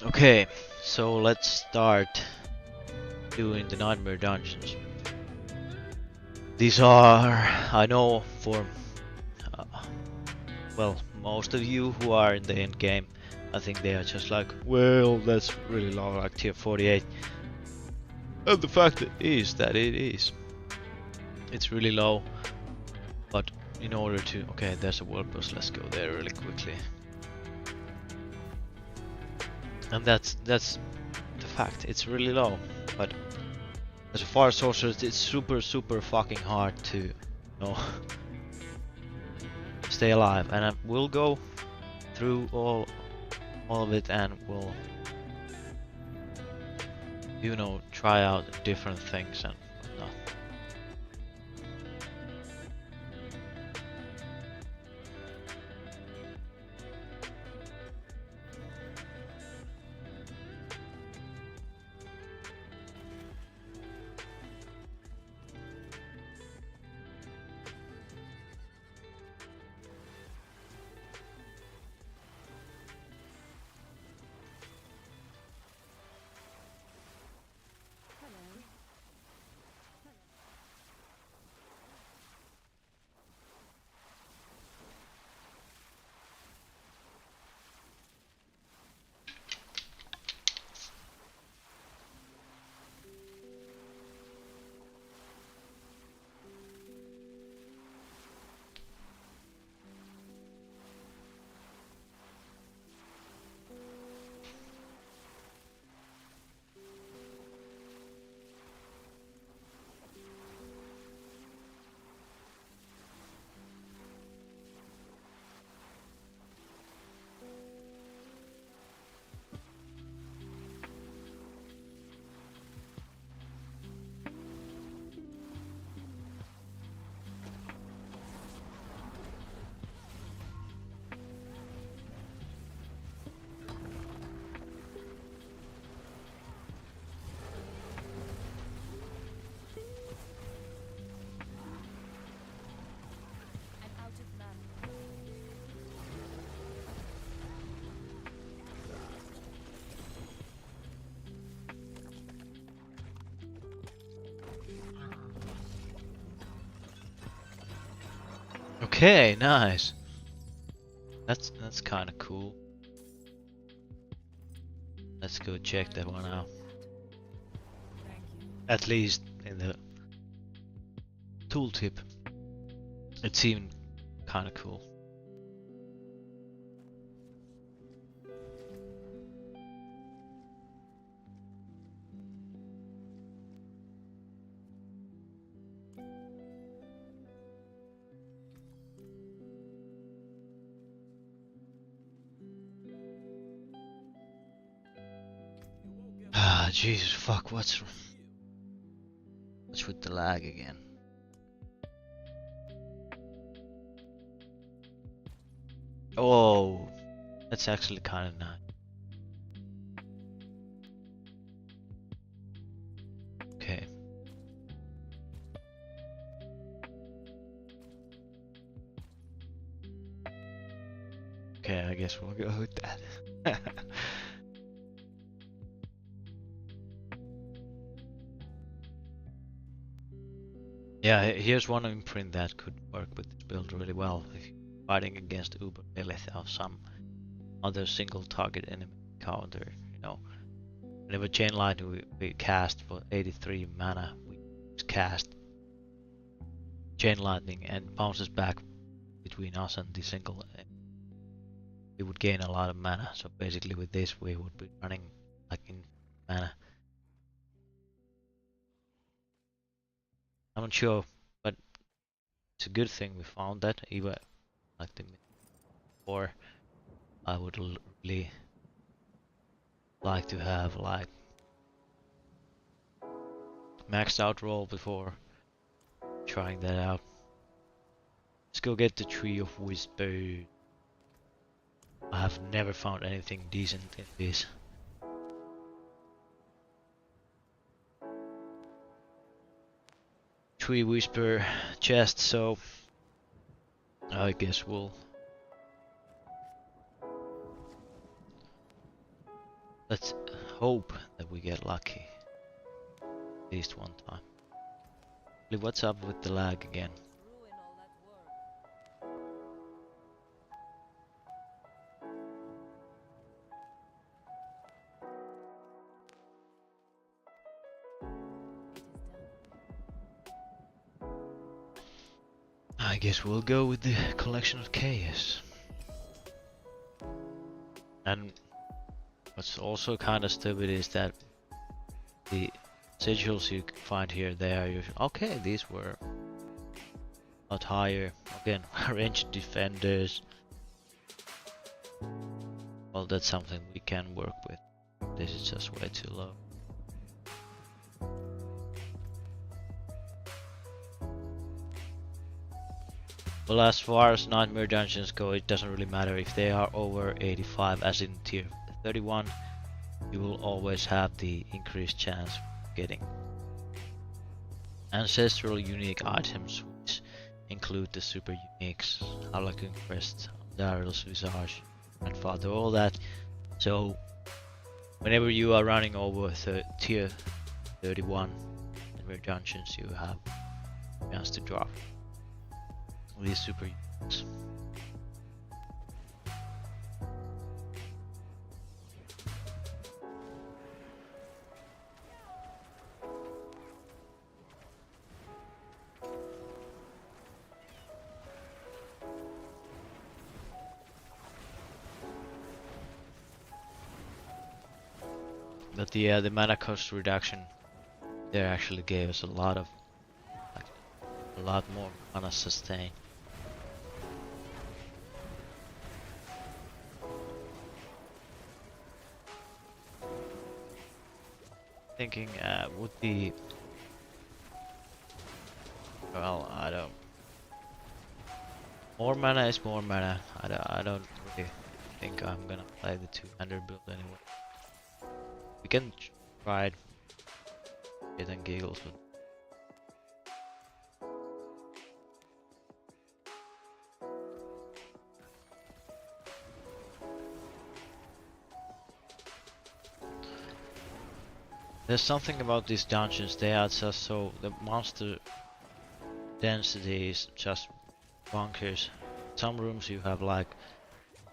Okay, so let's start doing the nightmare dungeons. These are, I know for, uh, well, most of you who are in the end game, I think they are just like, well, that's really low, like tier 48. And the fact is that it is. It's really low, but in order to, okay, there's a world boss, let's go there really quickly. And that's the fact, it's really low, but as a far as sorceress, it's super fucking hard to, you know, stay alive. And we'll go through all of it, and we'll, you know, try out different things and whatnot. Hello. Okay, nice. That's kind of cool. Let's go check that one out. At least in the tooltip, it seemed kind of cool. Ah, Jesus, fuck, what's with the lag again? Oh, that's actually kind of nice. Okay. Okay, I guess we'll go with that. Yeah, here's one imprint that could work with this build really well if you're fighting against Uber Elith or some other single target enemy counter, you know. Whenever chain lightning we cast for 83 mana, we cast chain lightning and bounces back between us and the single. We would gain a lot of mana, so basically with this we would be running like in mana. I'm not sure, but it's a good thing we found that, even like the before. I would really like to have like maxed out roll before trying that out. Let's go get the Tree of Whisper. I have never found anything decent in this. Tree Whisper chest, so I guess let's hope that we get lucky. At least one time. What's up with the lag again? I guess we'll go with the collection of chaos. And what's also kind of stupid is that the sigils you find here, they are usually okay. These were a lot higher. Again, ranged defenders. Well, that's something we can work with. This is just way too low. Well, as far as nightmare dungeons go, it doesn't really matter if they are over 85, as in tier 31. You will always have the increased chance of getting ancestral unique items, which include the super uniques, Harlequin Crest, Daryl's Visage, Grandfather, all that. So whenever you are running over tier 31 nightmare dungeons, you have a chance to drop these super uniques. But the mana cost reduction there actually gave us a lot of, like, a lot more mana sustain. Thinking would be, well, I don't. More mana is more mana. I don't really think I'm gonna play the two-hander build anyway. We can try it, get and giggles, but there's something about these dungeons. They are just so, the monster density is just bunkers. Some rooms you have like,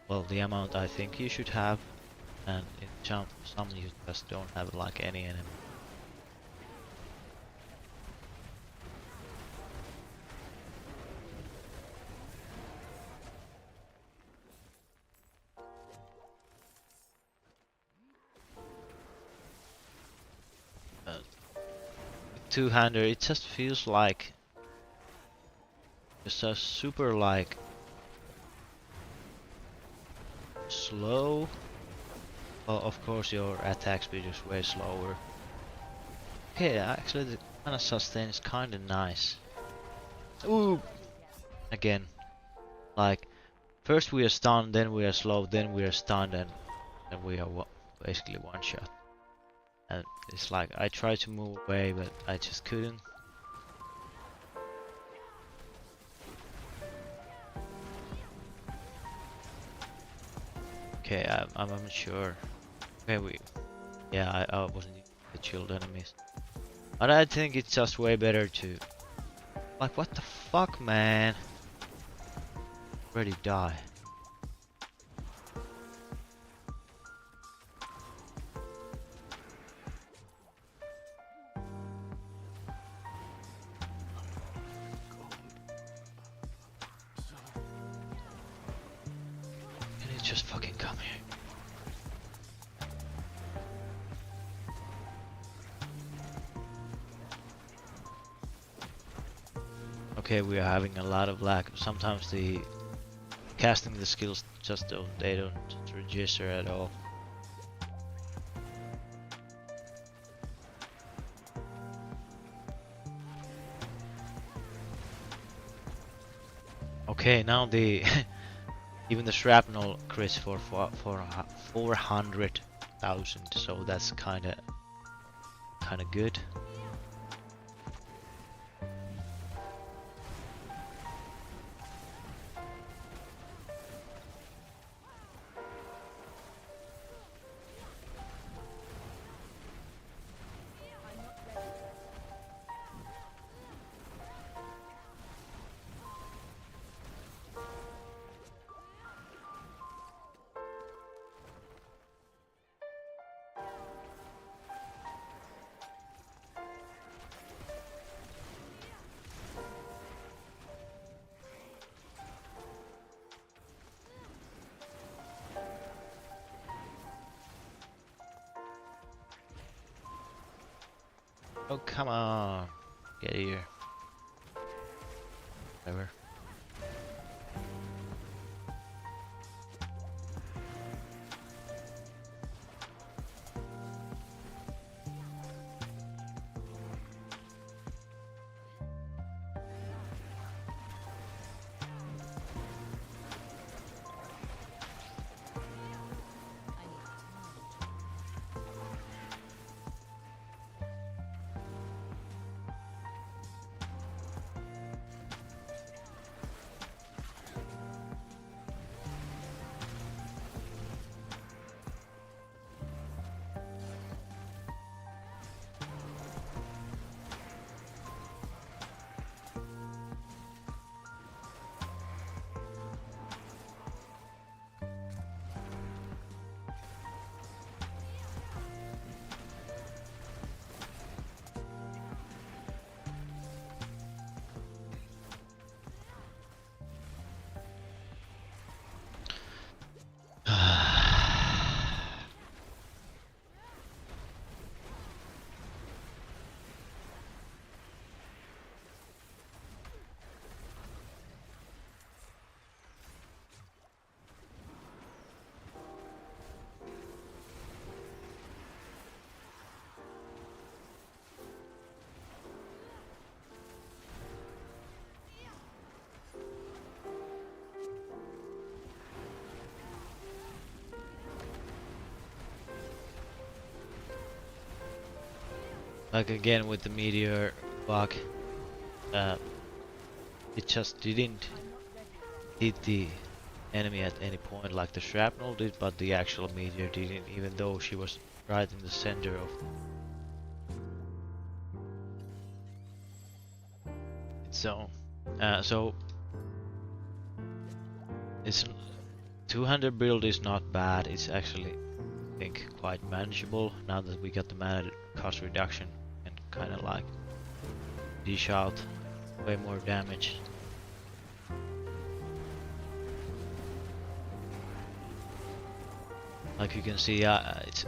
well, the amount I think you should have, and in some you just don't have like any enemy. With two-hander, it just feels like just a super like slow. Well, of course your attack speed is way slower. Okay, actually the kind of sustain is kind of nice. Ooh, again, like first we are stunned, then we are slow, then we are stunned, and then we are basically one shot. And it's like I tried to move away, but I just couldn't. Okay, I'm not sure. Okay, yeah, I wasn't using the shield enemies. But I think it's just way better to... Like, what the fuck, man? Already die. Can you just fucking come here? Okay, we are having a lot of lag. Sometimes the casting the skills just they don't register at all. Okay, now the even the shrapnel crits for 400,000, so that's kinda good. Oh, come on. Get here. Whatever. Like again with the meteor bug, uh, it just didn't hit the enemy at any point like the shrapnel did, but the actual meteor didn't, even though she was right in the center of its zone. So It's 200 build is not bad. It's actually, I think, quite manageable now that we got the mana cost reduction and kind of like dish out way more damage. Like you can see, it's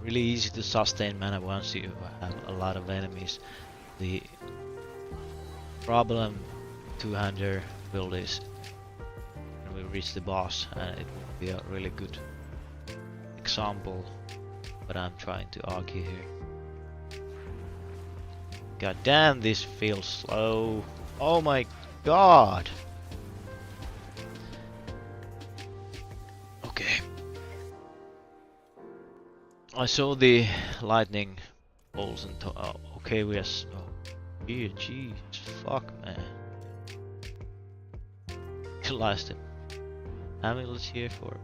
really easy to sustain mana once you have a lot of enemies. The problem 200 build is when we reach the boss, and it will be a really good example what I'm trying to argue here. God damn, this feels slow. Oh my god. Okay. I saw the lightning bolts and oh, okay, we are. Oh, here, jeez, fuck, man. Utilized it. Amulets here for.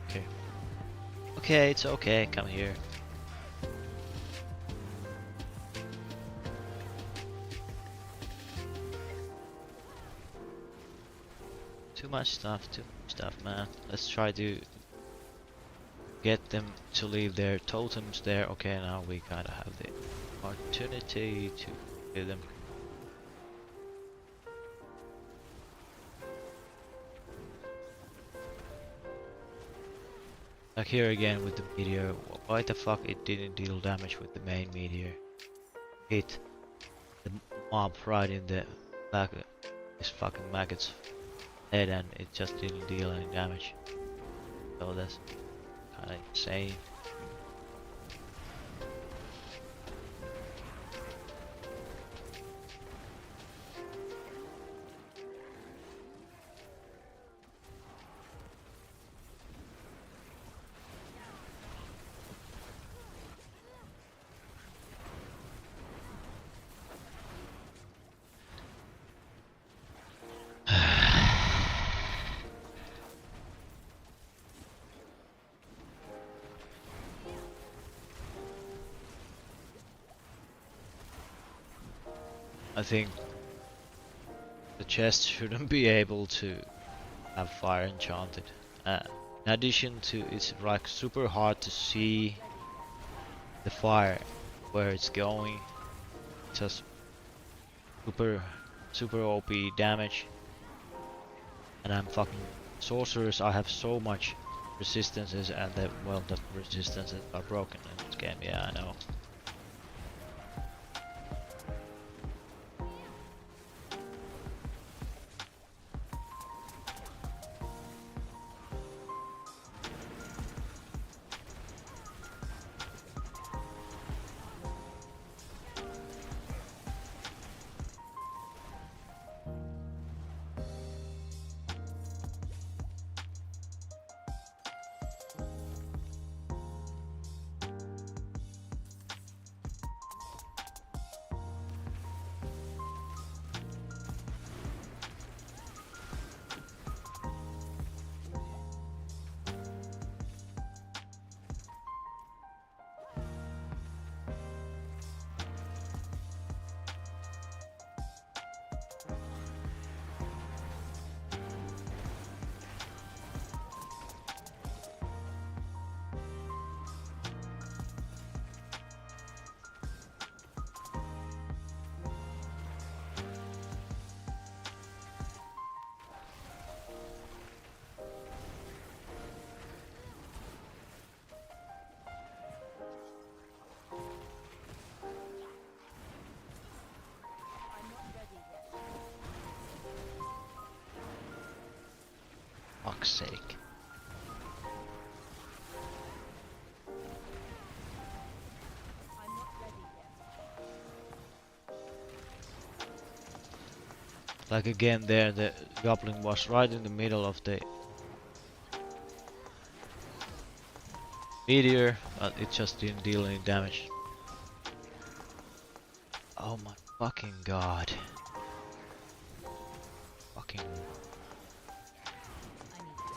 Okay. Okay, it's okay. Come here. Too much stuff, man. Let's try to get them to leave their totems there. Okay, now we kinda have the opportunity to give them. Like here again with the meteor. Why the fuck it didn't deal damage with the main meteor? Hit the mob right in the back of this fucking maggot's head and it just didn't deal any damage. So that's kinda insane. I think the chest shouldn't be able to have fire enchanted. In addition to it's like super hard to see the fire where it's going. Just super OP damage. And I'm fucking sorceress. I have so much resistances and the resistances are broken in this game. Yeah, I know. Fuck's sake. Like again there, the goblin was right in the middle of the meteor, but it just didn't deal any damage. Oh my fucking god. Fucking. I need time.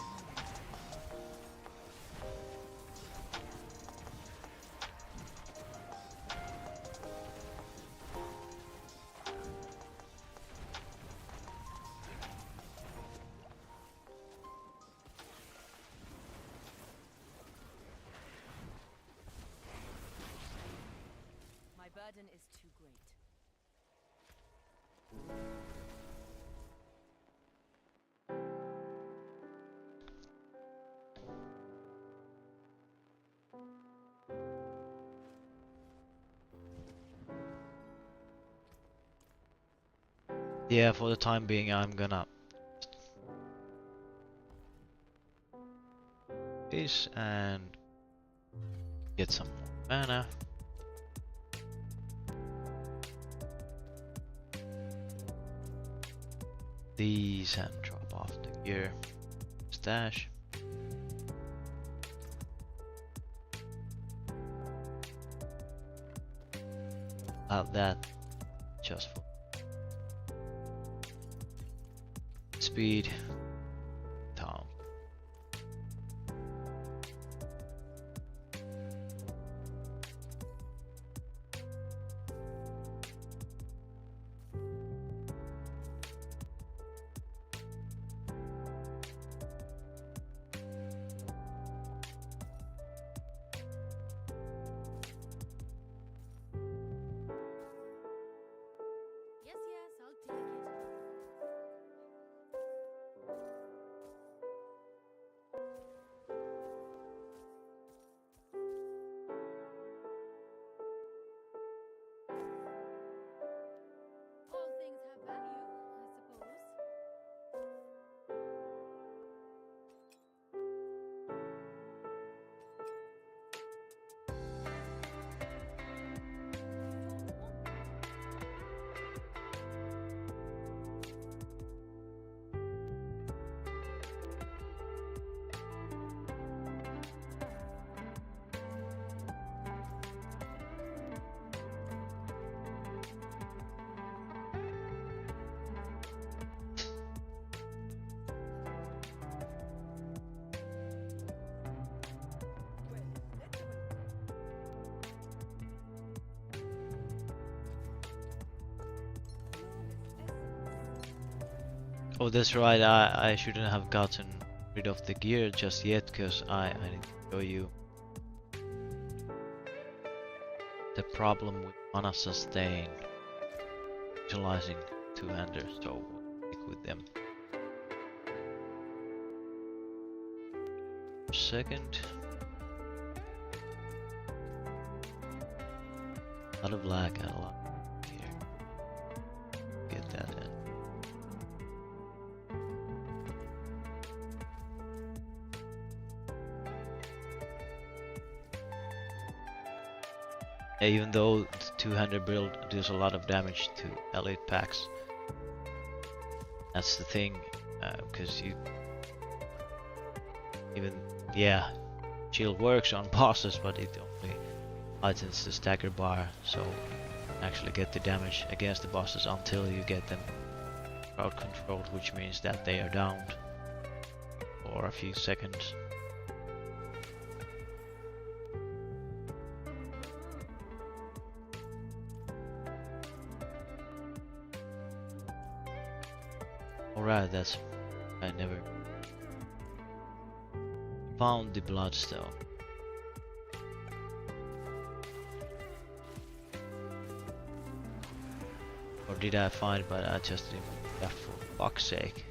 My burden is too great. Yeah, for the time being, I'm gonna this and get some more mana. These and drop off the gear stash. Have that just for speed. Town. Yes, yes, I'll take it. All things have value, I suppose. Oh, that's right. I shouldn't have gotten rid of the gear just yet, because I need to show you the problem with mana sustain utilizing two-hander, so we'll stick with them. Second. A lot of lag and a lot here. Get that in. Yeah, even though the two-hander build does a lot of damage to elite packs, that's the thing, because you even, yeah, shield works on bosses, but it only lightens the stagger bar, so you actually get the damage against the bosses until you get them crowd controlled, which means that they are downed for a few seconds. Alright, that's... I never found the bloodstone. Or did I find it, but I just didn't, yeah, for fuck's sake.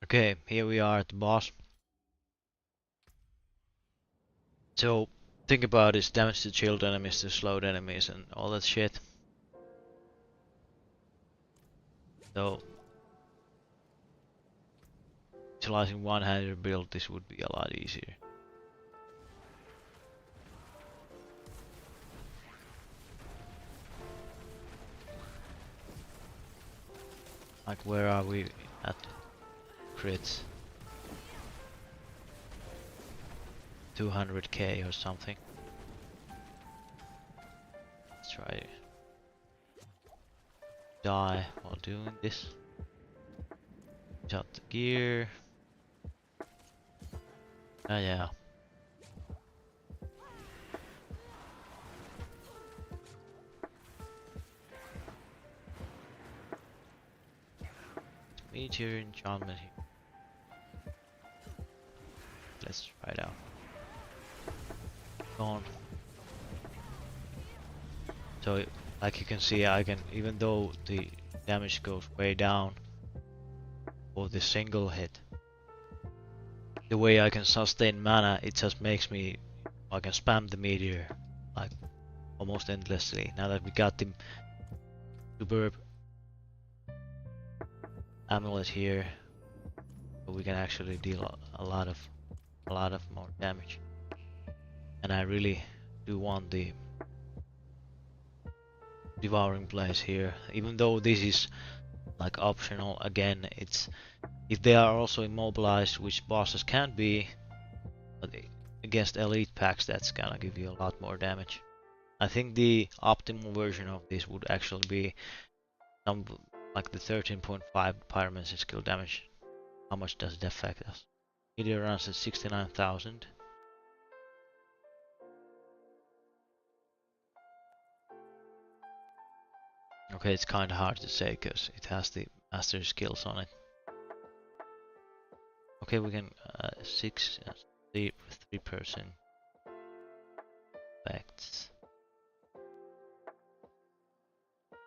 Okay, here we are at the boss. So think about this: damage to shield enemies, to slowed enemies, and all that shit. So utilizing one-handed build, this would be a lot easier. Like, where are we at crits? 200k or something. Let's try it. Die while doing this. Shut the gear. Ah, yeah. Meteor enchantment here. Let's try it out. Gone. So, like you can see, I can, even though the damage goes way down for the single hit, the way I can sustain mana, it just makes me, I can spam the meteor like almost endlessly. Now that we got the superb amulet here, we can actually deal a lot of more damage. And I really do want the devouring blaze here, even though this is like optional. Again, it's if they are also immobilized, which bosses can be, but against elite packs that's gonna give you a lot more damage. I think the optimal version of this would actually be some like the 13.5 pyromancy skill damage. How much does it affect us? Meteor runs at 69,000. Okay, it's kinda hard to say because it has the master skills on it. Okay, we can 3% effects.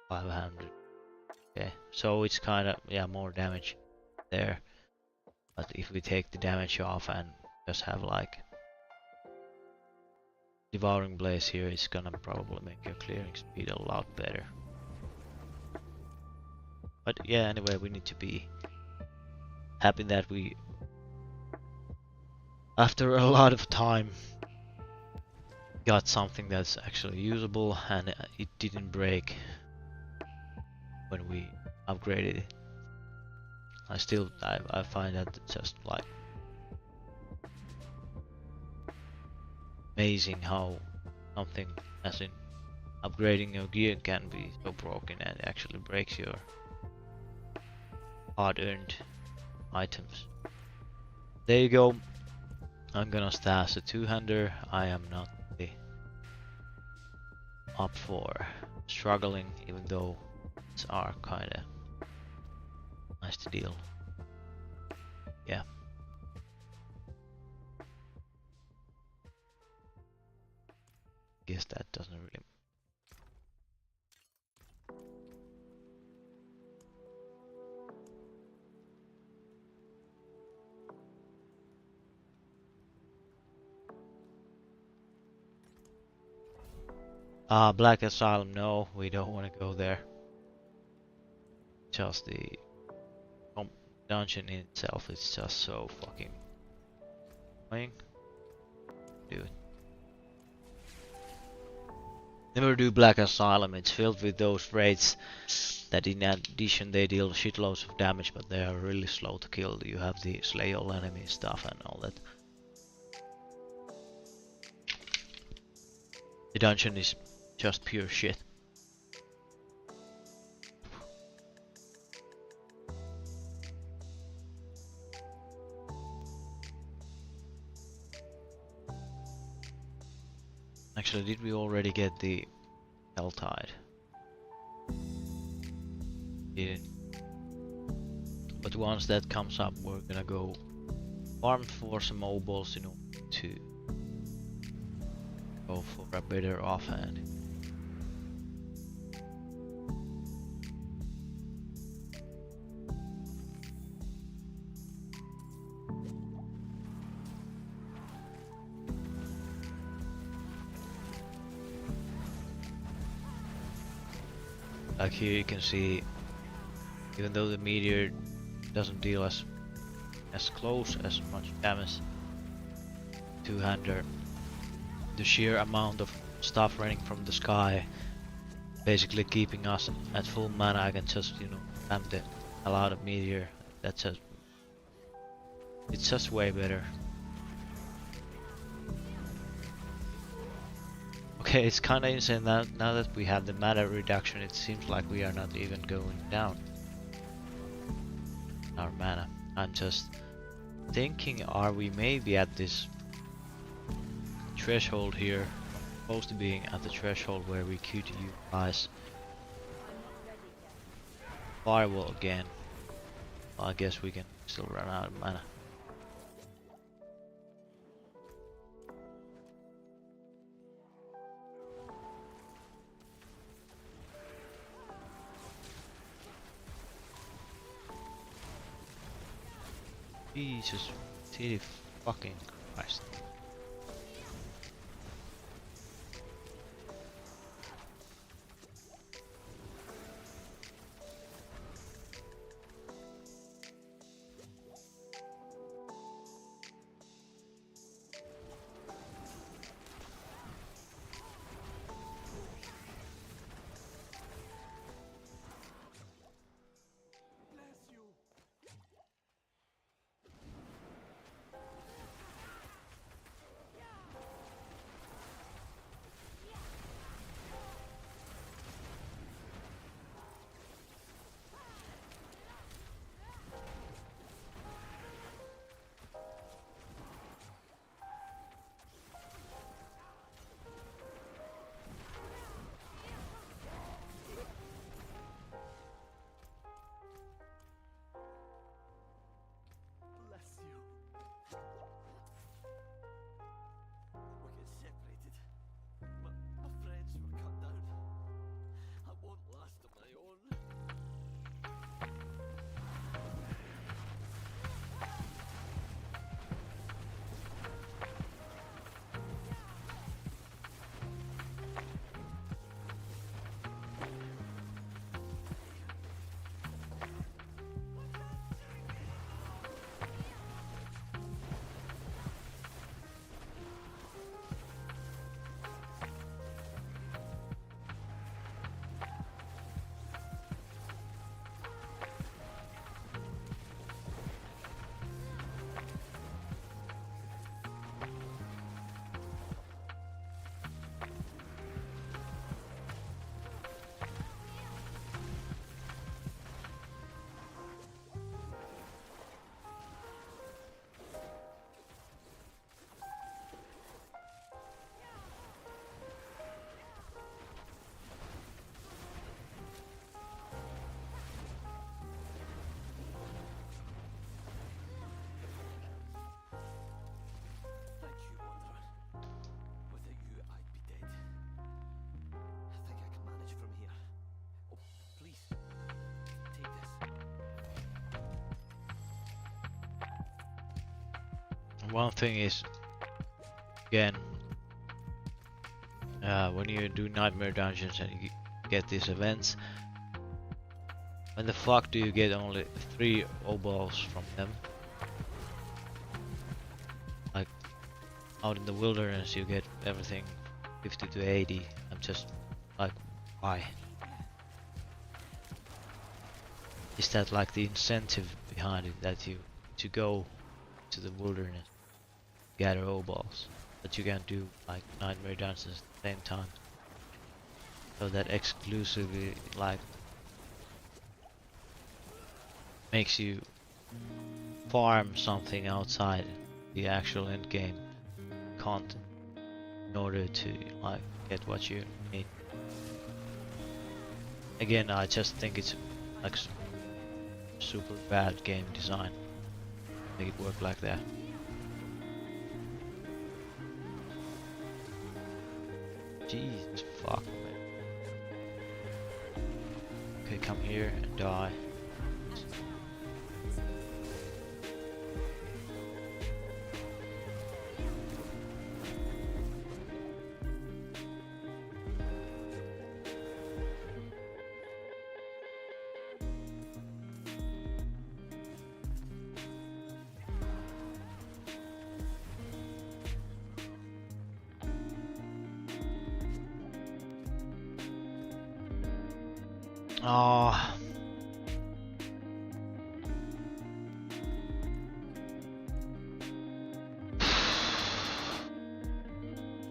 500. Okay, so it's kind of, yeah, more damage there. But if we take the damage off and just have like devouring blaze here, it's gonna probably make your clearing speed a lot better. But yeah, anyway, we need to be happy that we, after a lot of time, got something that's actually usable and it didn't break when we upgraded it. I find that just like amazing how something as in upgrading your gear can be so broken and actually breaks your hard-earned items. There you go. I'm gonna stash a two-hander. I am not really up for struggling, even though it's are kinda nice to deal. Yeah. Guess that doesn't really. Black Asylum, no, we don't want to go there. Just the dungeon in itself is just so fucking annoying. Dude. Never do Black Asylum, it's filled with those raids that in addition they deal shitloads of damage, but they are really slow to kill. You have the slay all enemy stuff and all that. The dungeon is just pure shit. Actually, did we already get the Helltide? Didn't. But once that comes up, we're gonna go farm for some mobiles in order to go for a better offhand. Like here you can see, even though the meteor doesn't deal as close as much damage to Hander, the sheer amount of stuff raining from the sky, basically keeping us at full mana. I can just, you know, spam the a lot of meteor. That's just, it's just way better. Okay, it's kinda insane now that we have the mana reduction, it seems like we are not even going down our mana. I'm just thinking, are we maybe at this threshold here, supposed to being at the threshold where we could utilize Firewall again. Well, I guess we can still run out of mana. Jesus, titty fucking Christ. One thing is, again, when you do nightmare dungeons and you get these events, when the fuck do you get only 3 obols from them? Like, out in the wilderness you get everything 50 to 80. I'm just like, why? Is that like the incentive behind it, that you to go to the wilderness, gather obols, but you can't do like nightmare dungeons at the same time? So that exclusively like makes you farm something outside the actual end game content in order to like get what you need. Again, I just think it's like super bad game design. Make it work like that. Jesus fuck, man. Okay, come here and die. Oh,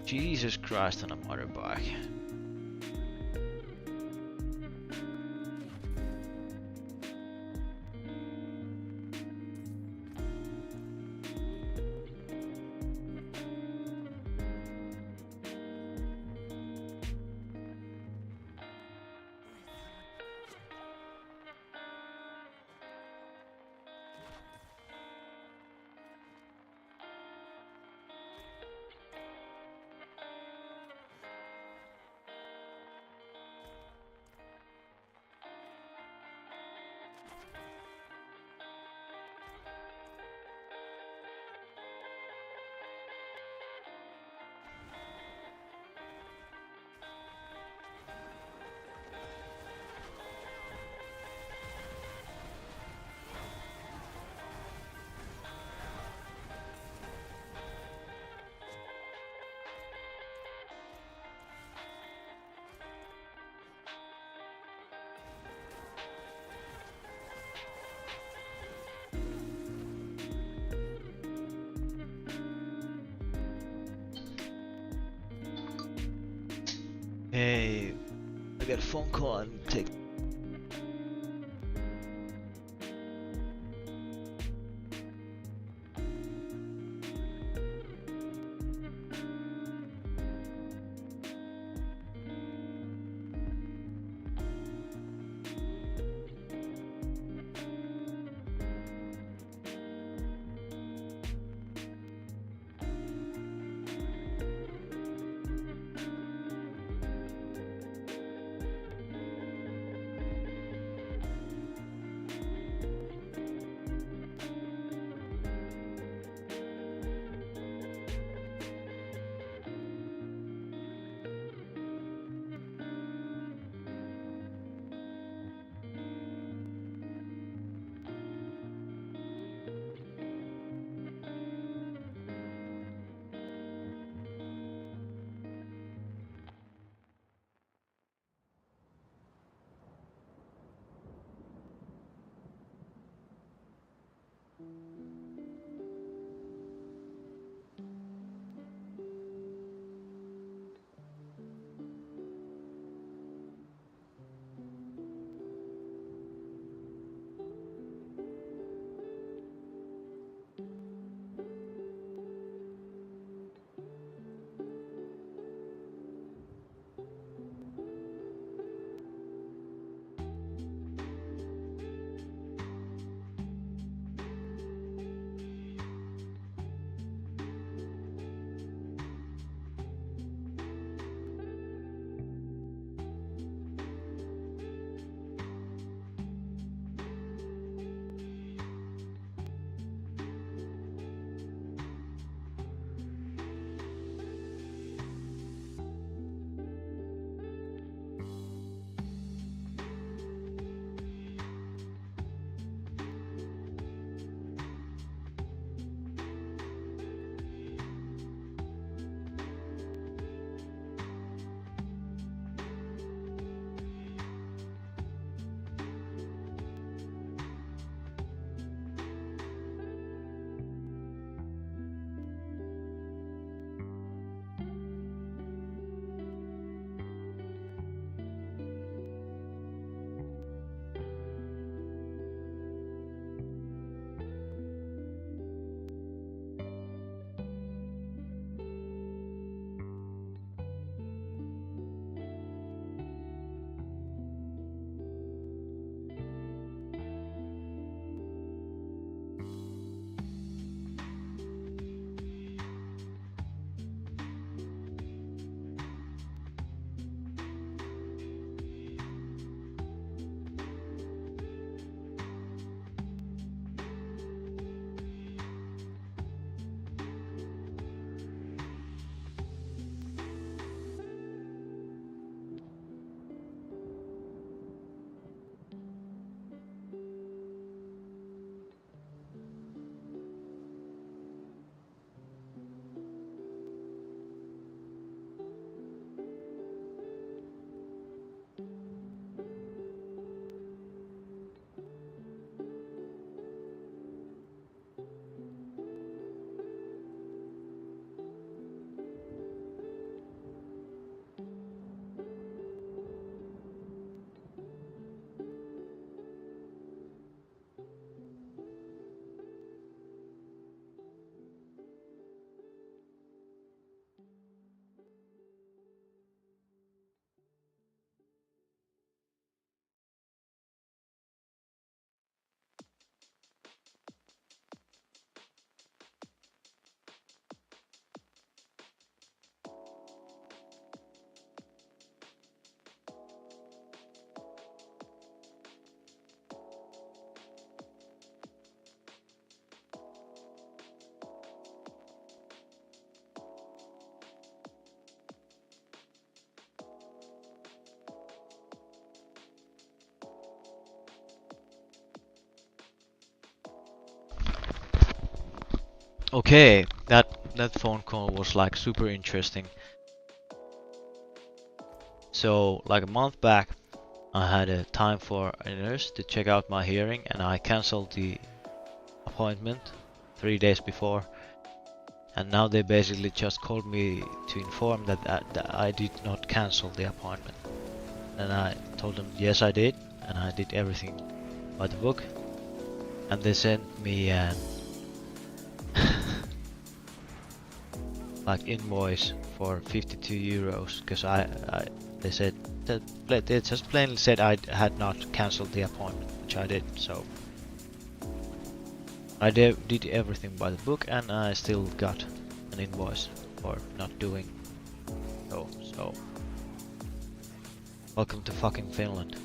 Jesus Christ on a motorbike. Hey, I got a phone call and take. Okay, that phone call was like super interesting. So like a month back, I had a time for a nurse to check out my hearing, and I cancelled the appointment 3 days before. And now they basically just called me to inform that I did not cancel the appointment. And I told them yes I did, and I did everything by the book. And they sent me an like invoice for 52 euros because they said that they just plainly said I had not cancelled the appointment, which I did. So I did everything by the book, and I still got an invoice for not doing so. So welcome to fucking Finland.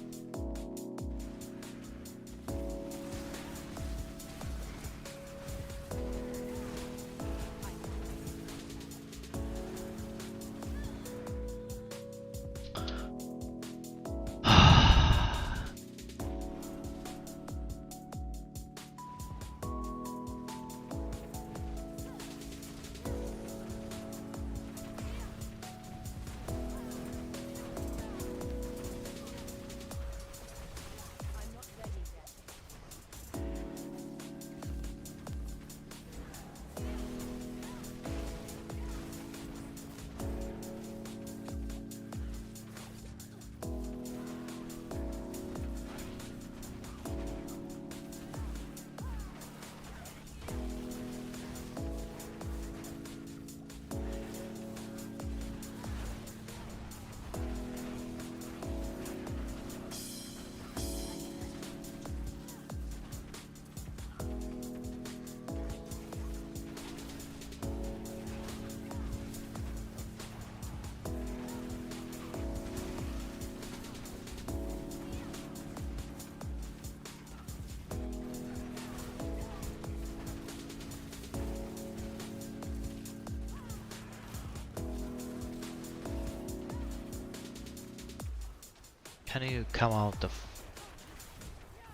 Can you come out the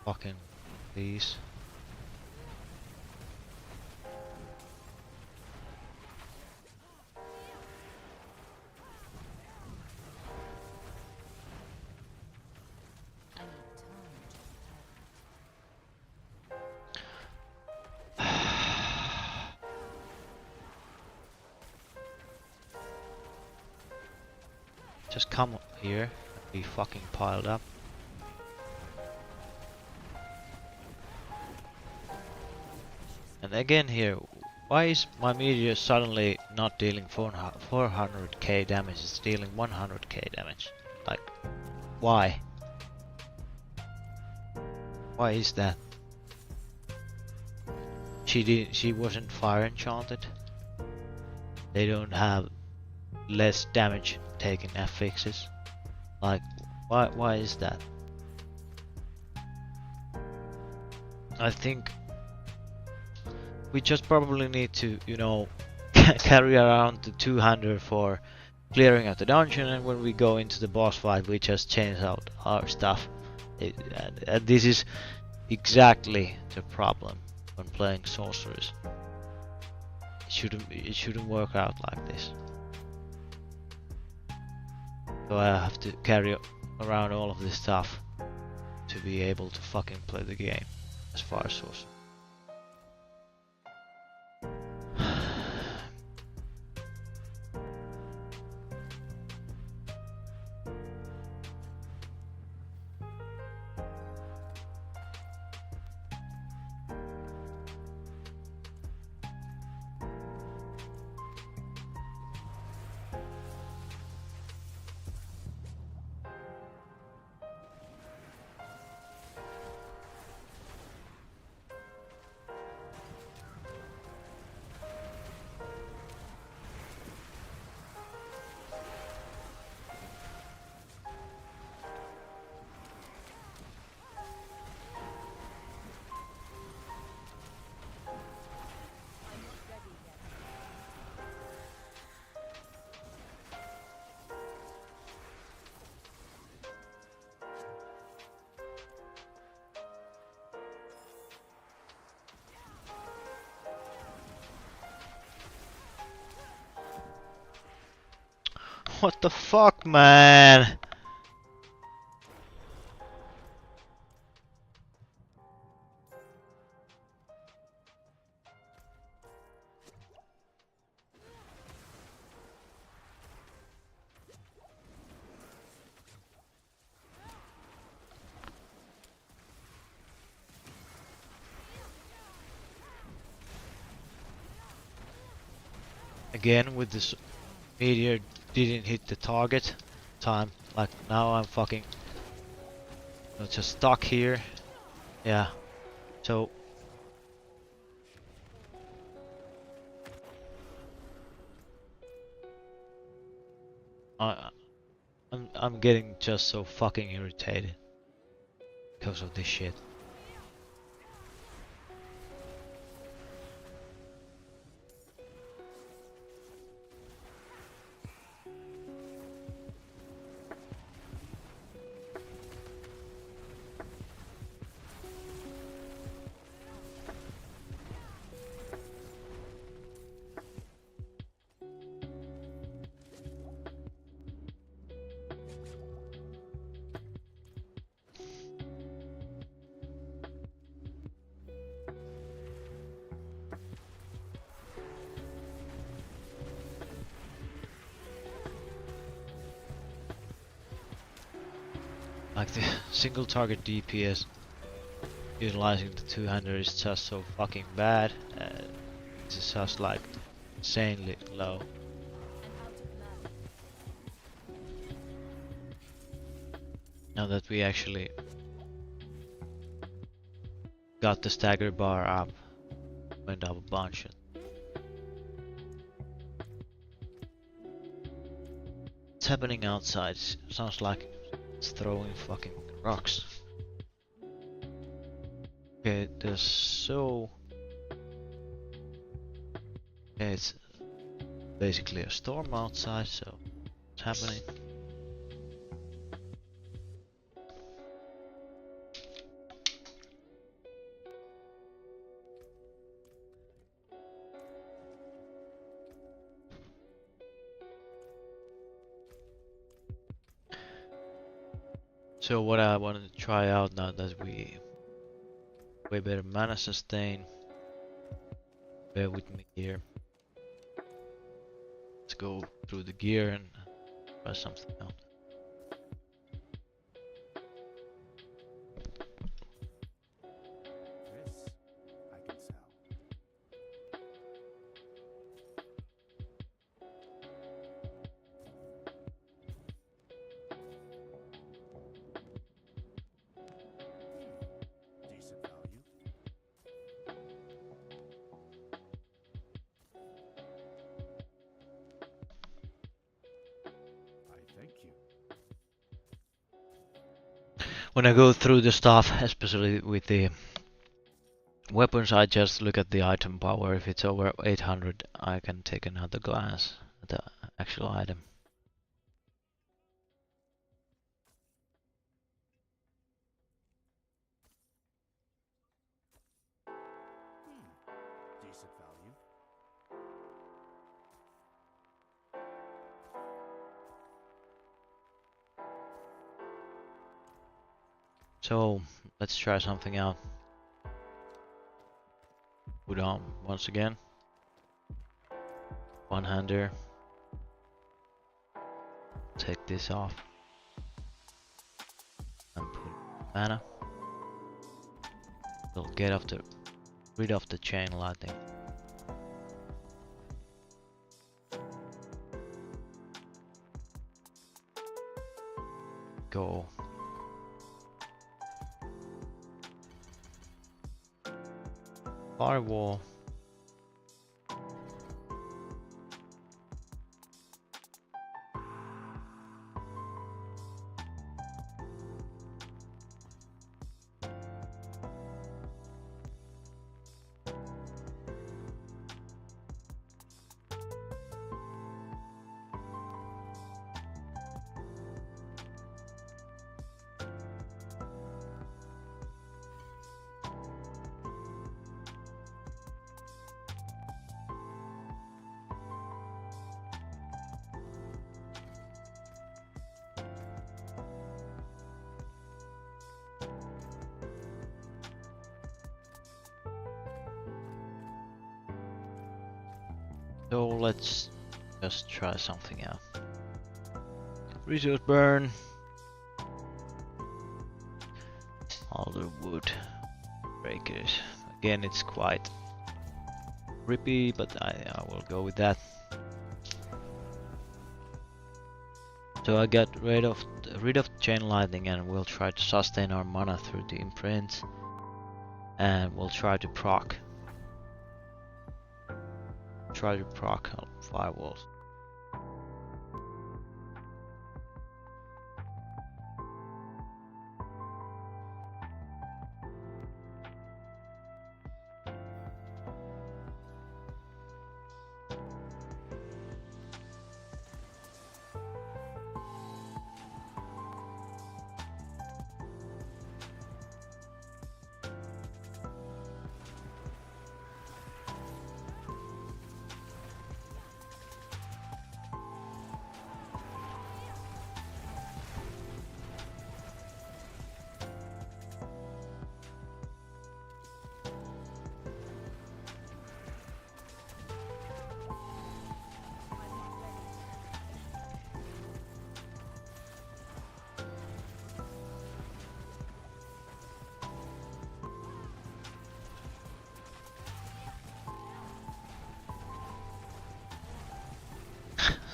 fucking please? Just come here and be fucking piled up. And again here, why is my meteor suddenly not dealing 400k damage, it's dealing 100k damage? Like, why? Why is that? She wasn't fire enchanted. They don't have less damage taken affixes. Like, why is that? I think we just probably need to, you know, carry around the 200 for clearing out the dungeon, and when we go into the boss fight we just change out our stuff. And this is exactly the problem when playing Sorceress. It shouldn't work out like this. So I have to carry around all of this stuff to be able to fucking play the game as far as Sorceress. What the fuck, man? Again with this meteor didn't hit the target time. Like now I'm fucking just stuck here. Yeah. So I I'm getting just so fucking irritated because of this shit. Like the single target DPS utilizing the two-hander is just so fucking bad. It's just like insanely low. Now that we actually got the stagger bar up, went up a bunch. What's happening outside? Sounds like it's throwing fucking rocks. Okay, there's so... Okay, it's basically a storm outside, so what's happening? So what I wanted to try out now that we way better mana sustain. Bear with me here. Let's go through the gear and try something out. This I can sell. Decent value. I thank you. When I go through the stuff, especially with the weapons, I just look at the item power. If it's over 800, I can take another glance at the actual item. Decent value. So let's try something out. Put on once again. One-hander. Take this off. And put mana. We'll get rid of the chain lightning. Go. Firewall. So let's just try something out. Resource burn. All the wood breakers. Again, it's quite rippy, but I will go with that. So I got rid of chain lightning, and we'll try to sustain our mana through the imprint, and we'll try to proc firewalls.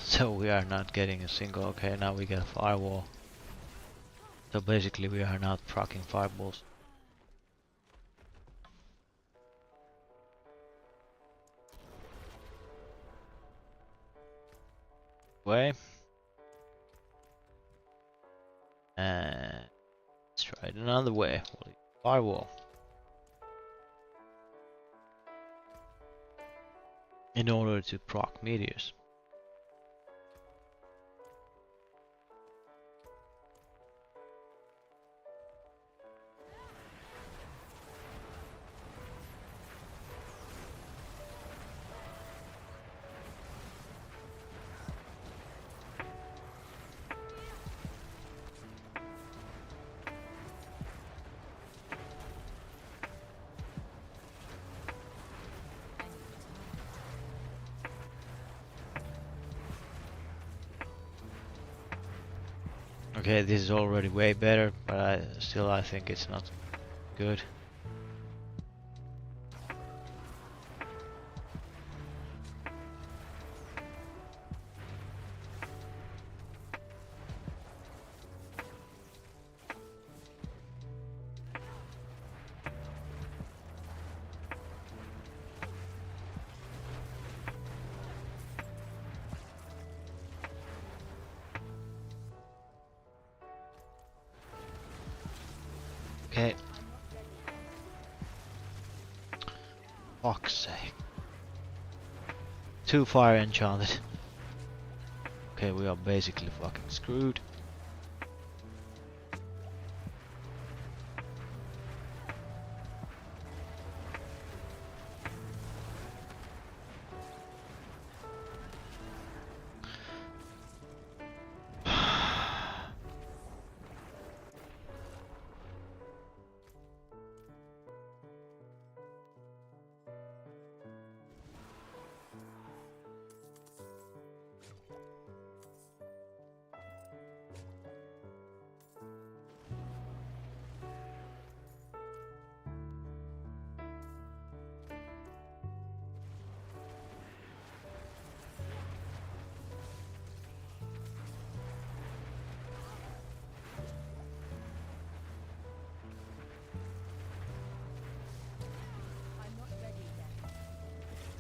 So we are not getting a single. Okay, now we get a firewall. So basically we are not proccing fireballs. Way. And let's try it another way. Firewall. In order to proc meteors. Okay, this is already way better, but I think it's not good. Okay. Fuck's sake. 2 fire enchanted. Okay, we are basically fucking screwed.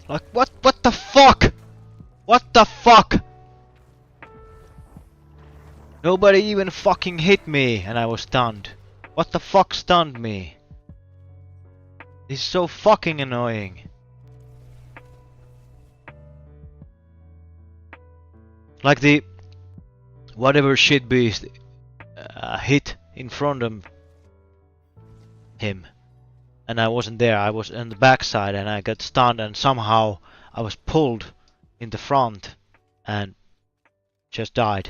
Like what the fuck? What the fuck? Nobody even fucking hit me and I was stunned. What the fuck stunned me? This is so fucking annoying. Like the whatever shit beast hit in front of him. And I wasn't there, I was on the backside and I got stunned and somehow I was pulled in the front and just died.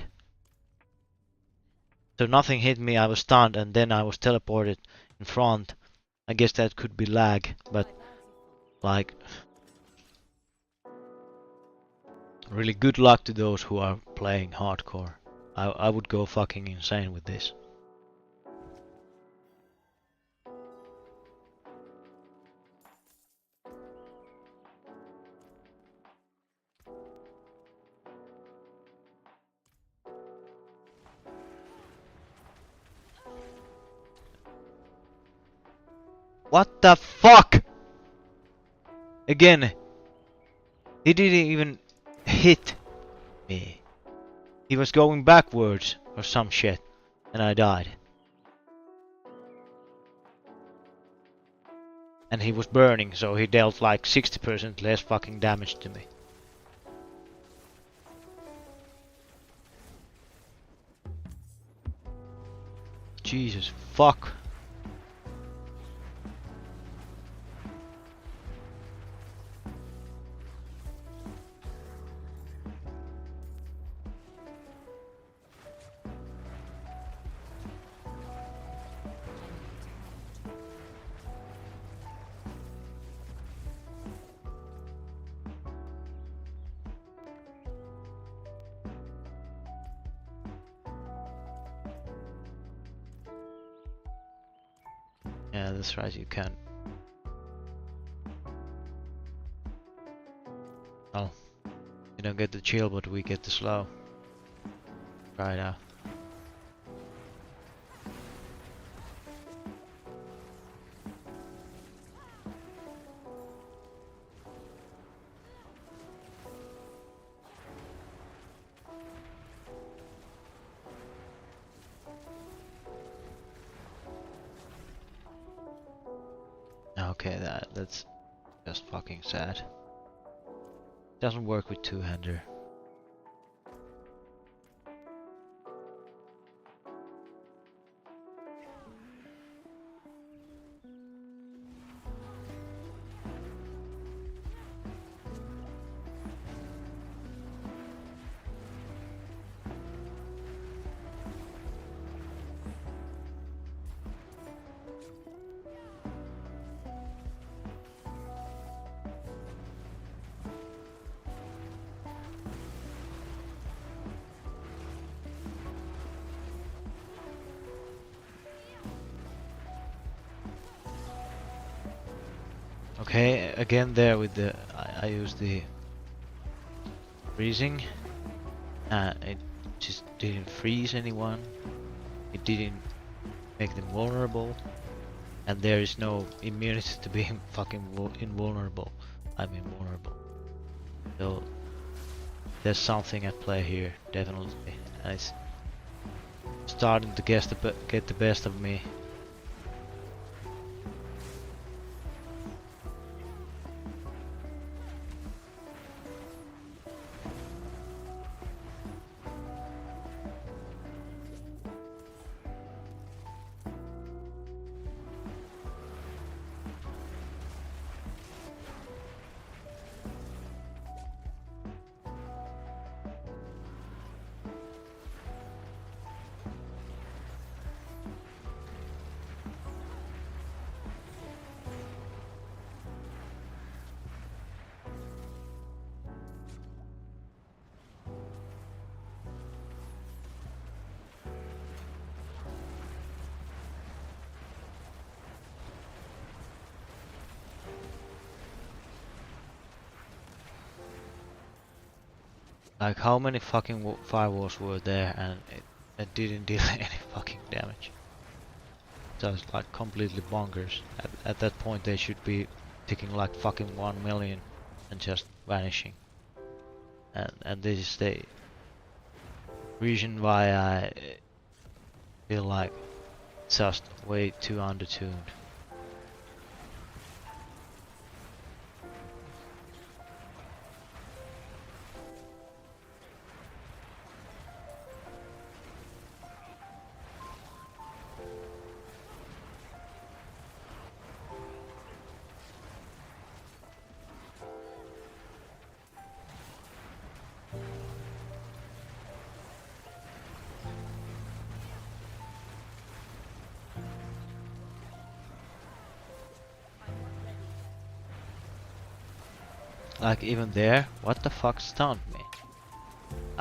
So nothing hit me, I was stunned and then I was teleported in front. I guess that could be lag, but like Really good luck to those who are playing hardcore. I would go fucking insane with this. What the fuck? Again, he didn't even hit me. He was going backwards or some shit, and I died. And he was burning, so he dealt like 60% less fucking damage to me. Jesus fuck. Yeah, that's right, you can. Well, you don't get the chill, but we get the slow. Try it out. Okay, that's just fucking sad. Doesn't work with two-hander. Okay, again there with the I used the freezing. It just didn't freeze anyone. It didn't make them vulnerable, and there is no immunity to being fucking invulnerable. I'm invulnerable. So there's something at play here, definitely, and it's starting to get the best of me. Like, how many fucking firewalls were there, and it didn't deal any fucking damage. That was like completely bonkers. At that point they should be ticking like fucking 1 million and just vanishing. And this is the reason why I feel like it's just way too undertuned. Like even there, what the fuck stunned me?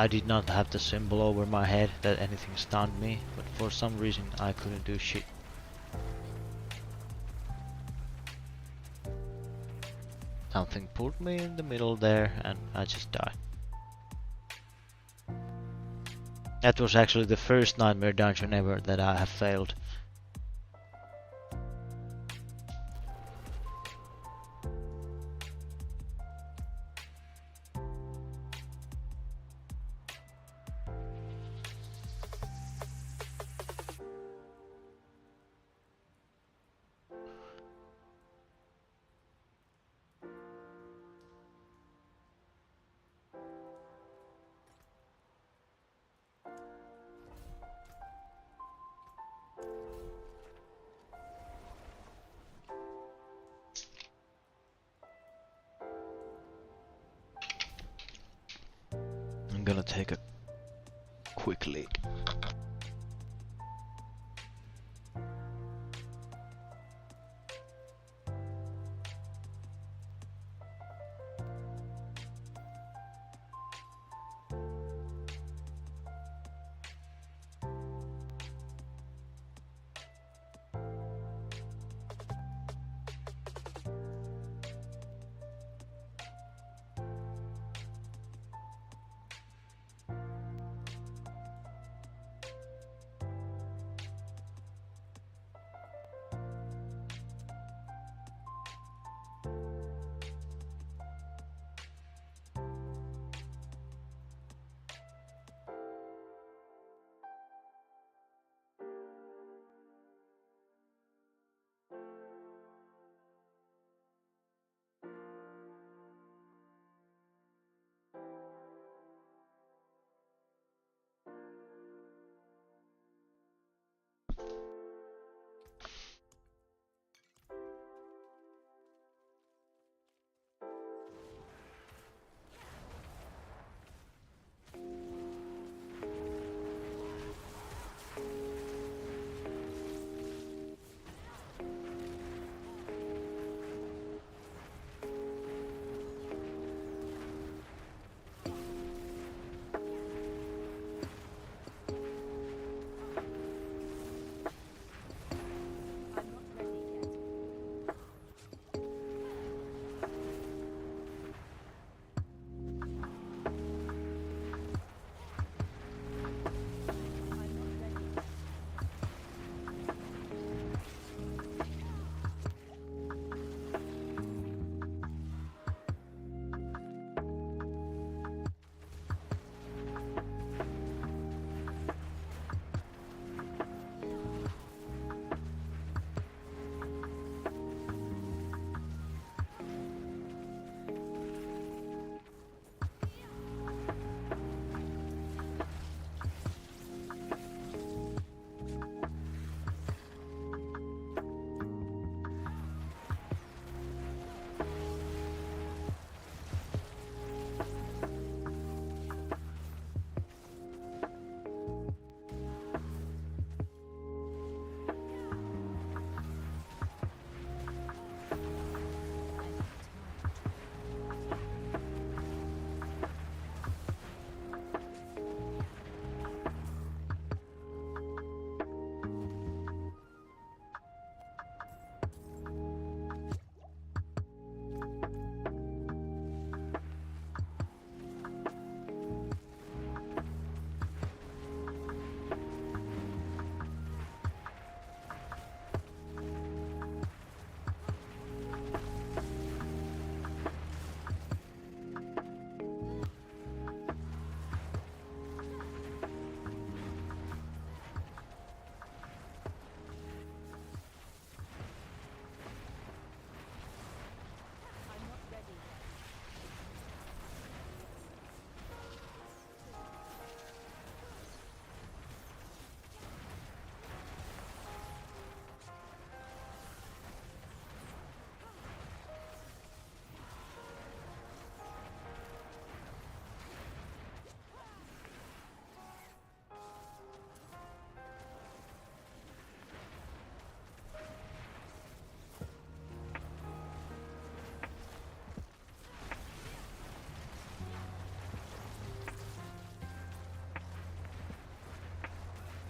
I did not have the symbol over my head that anything stunned me, but for some reason I couldn't do shit. Something pulled me in the middle there and I just died. That was actually the first nightmare dungeon ever that I have failed. I'm gonna take a quick leak.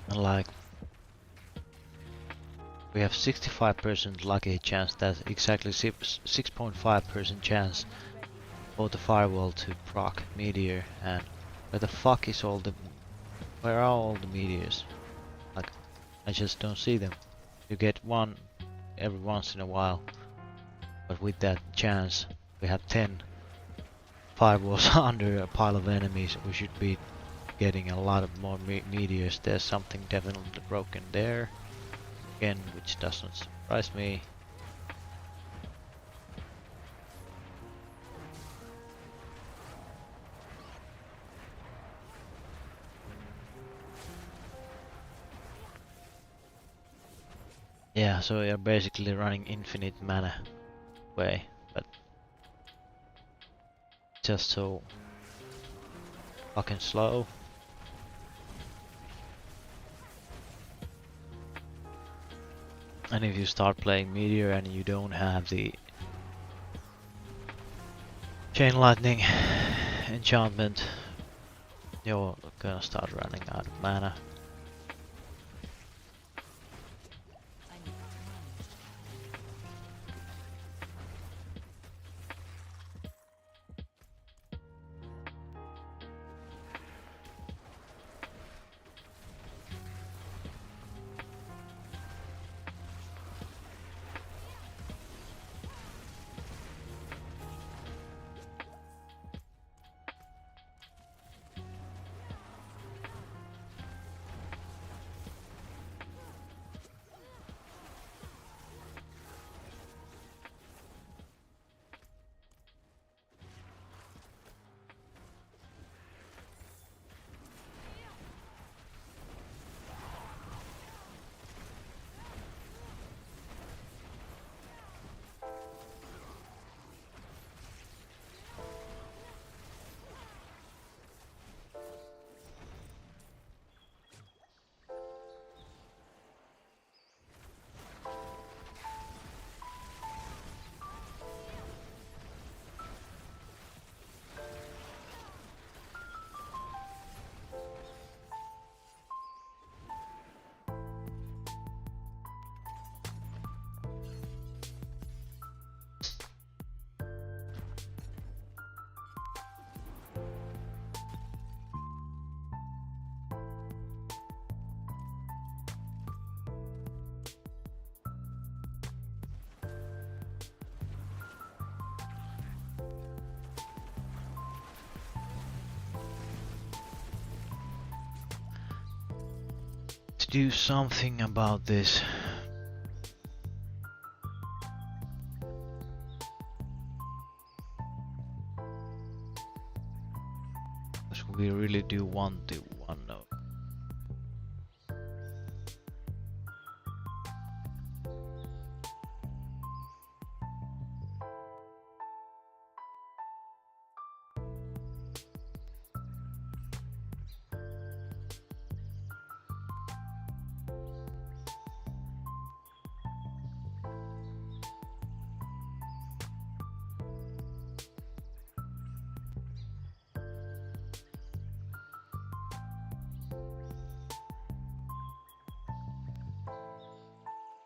And like we have 65% lucky chance, that's exactly 6.5% chance for the firewall to proc meteor. And where the fuck is where are all the meteors? Like I just don't see them. You get one every once in a while, but with that chance we have 10 firewalls under a pile of enemies. We should be getting a lot of more meteors. There's something definitely broken there again, which doesn't surprise me. Yeah, so you're basically running infinite mana way, but just so fucking slow. And if you start playing Meteor and you don't have the Chain Lightning enchantment, you're gonna start running out of mana. To do something about this. Because we really do want the one node.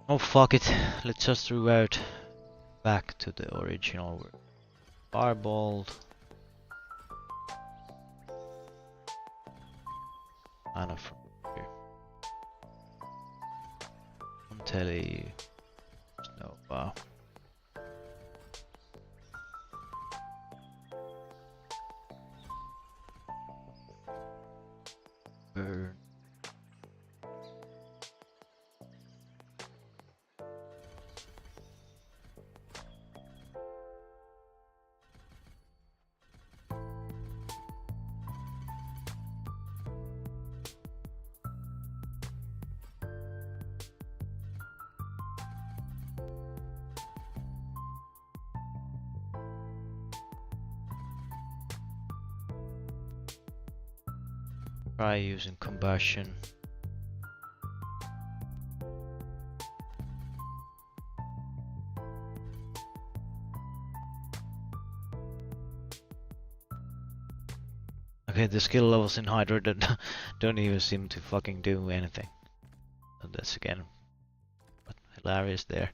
Oh fuck it, let's just revert back to the original firebolt. Kind of from here. I'm telling you, there's no wow. Burn. Try using combustion. Okay, Okay, the skill levels in Hydra don't even seem to fucking do anything. So that's again what hilarious there.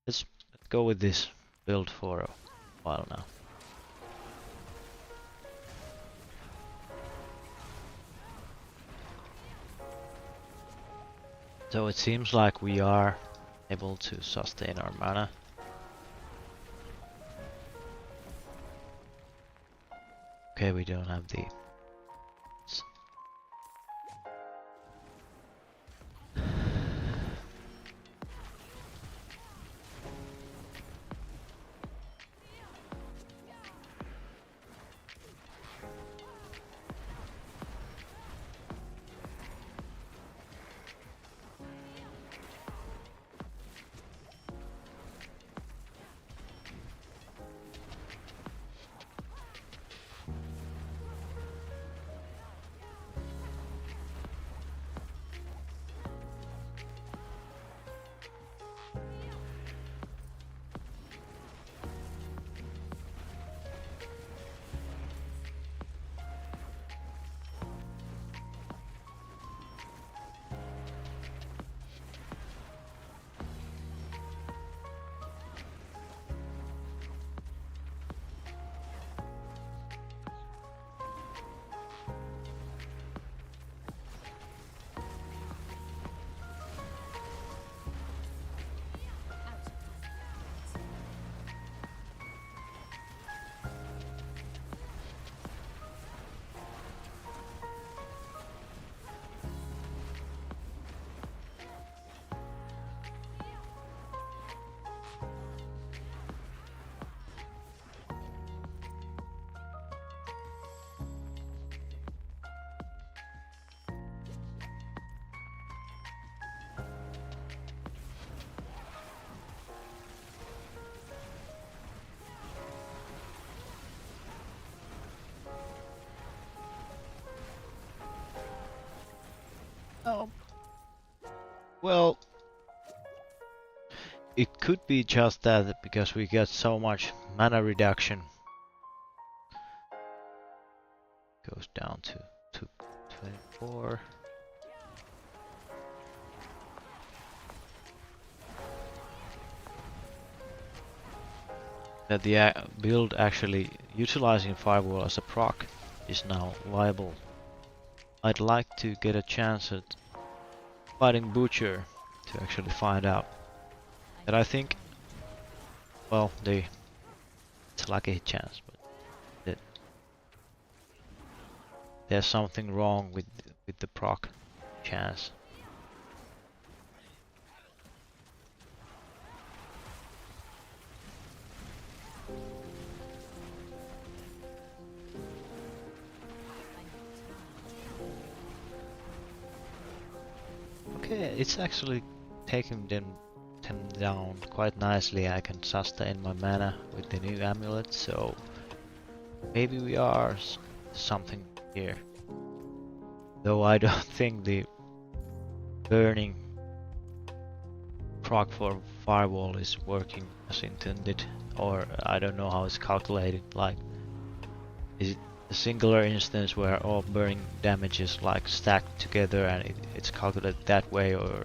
Let's go with this build for a while now. So it seems like we are able to sustain our mana. Okay, we don't have the... Oh. Well, it could be just that because we get so much mana reduction. Goes down to 24. That the build actually utilizing Firewall as a proc is now viable. I'd like to get a chance at fighting Butcher to actually find out. That I think, well, it's a lucky chance, but that there's something wrong with the proc chance. Okay, it's actually taking them down quite nicely. I can sustain my mana with the new amulet, so maybe we are something here. Though I don't think the burning proc for Firewall is working as intended, or I don't know how it's calculated. Like, is it a singular instance where all burning damage is like stacked together and it's calculated that way, or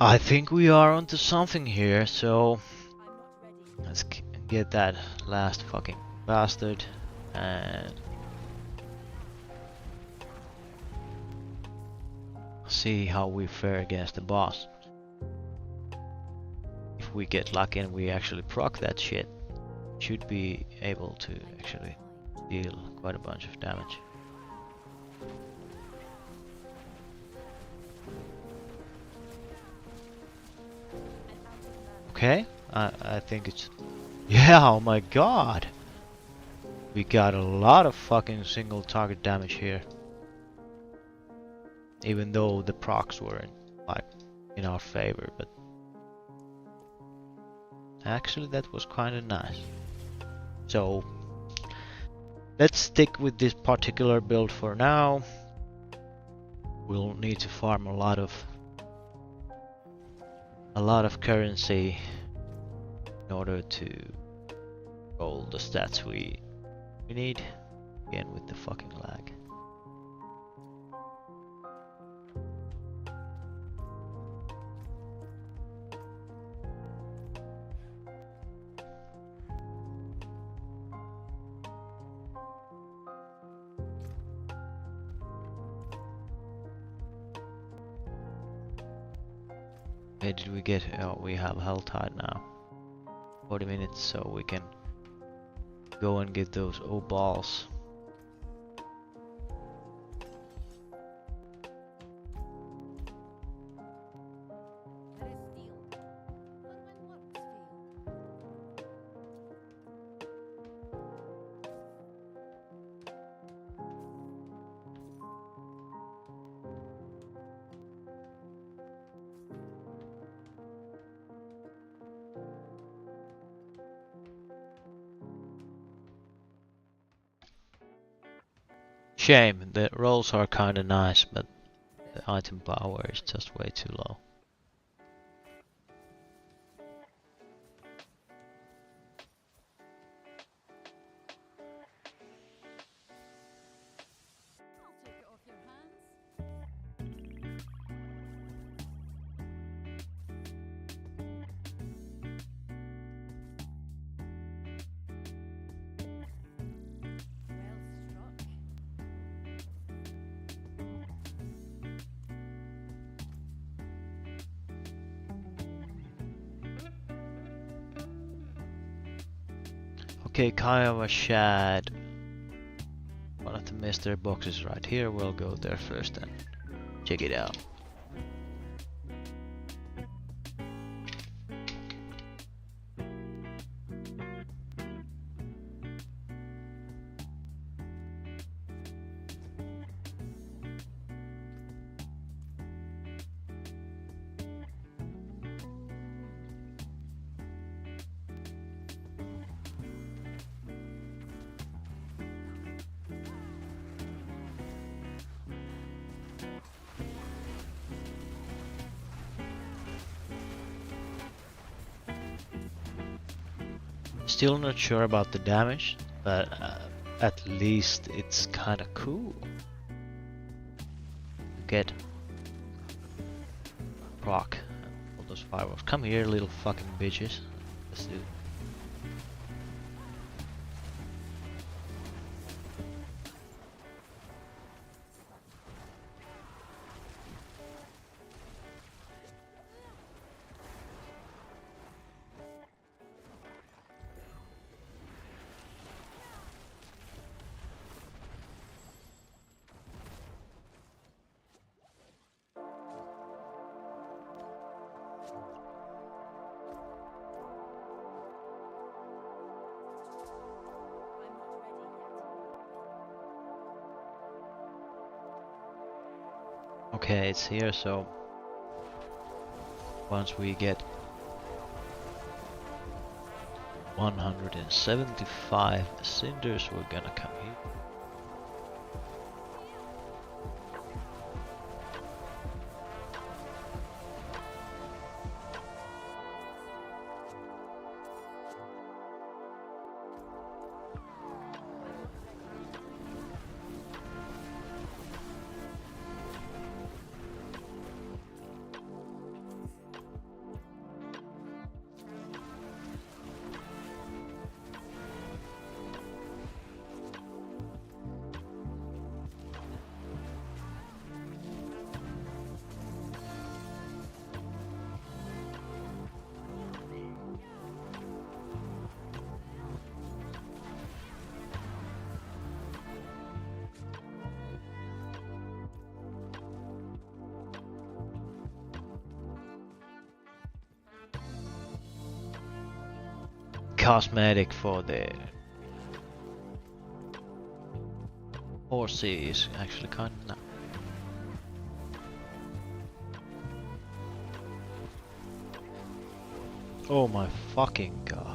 I think we are onto something here, so let's get that last fucking bastard and see how we fare against the boss. If we get lucky and we actually proc that shit, should be able to actually deal quite a bunch of damage. Okay, I think it's... Yeah, oh my god! We got a lot of fucking single target damage here. Even though the procs weren't, like, in our favor, but... Actually, that was kinda nice. So... Let's stick with this particular build for now. We'll need to farm a lot of currency in order to roll the stats we need. Again with the fucking lag. Where did we get? Oh, we have Hell Tide now. 40 minutes, so we can go and get those balls. That is steel. But when works fail. Shame, the rolls are kinda nice, but the item power is just way too low. I'll take it off your hands. Well struck. Okay, Kiowa Shad. One of the mystery boxes right here. We'll go there first and check it out. Still not sure about the damage, but at least it's kinda cool. Get proc all those fireworks. Come here, little fucking bitches. Let's do it. I'm not ready yet. Okay, it's here, so once we get 175 cinders, we're gonna come here. cosmetic for the horsey is actually kind of nice. Oh my fucking god.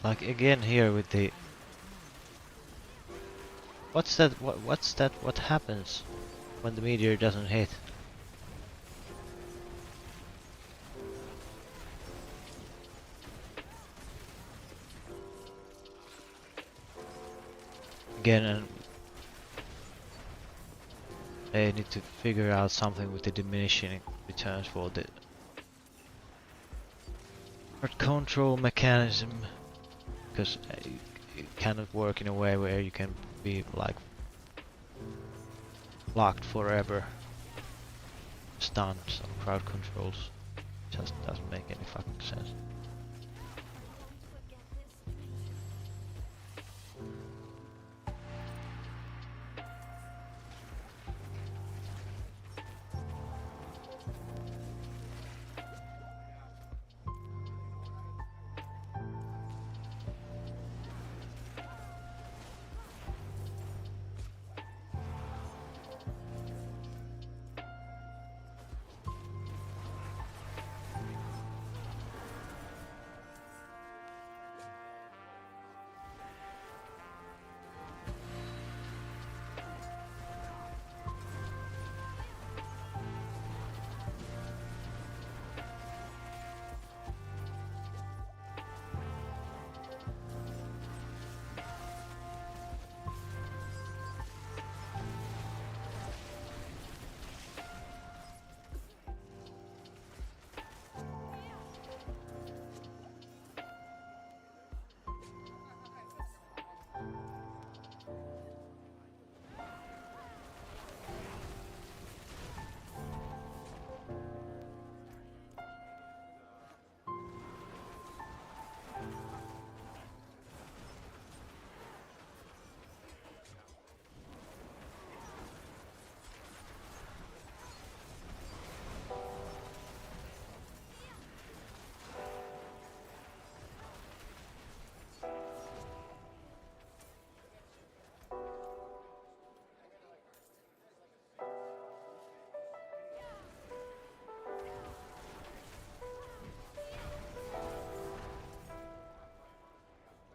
Like again here with the... What's that? What's that? What happens when the meteor doesn't hit? Again, and they need to figure out something with the diminishing returns for the control mechanism, because it cannot work in a way where you can be like locked forever. Stuns or crowd controls just doesn't make any fucking sense.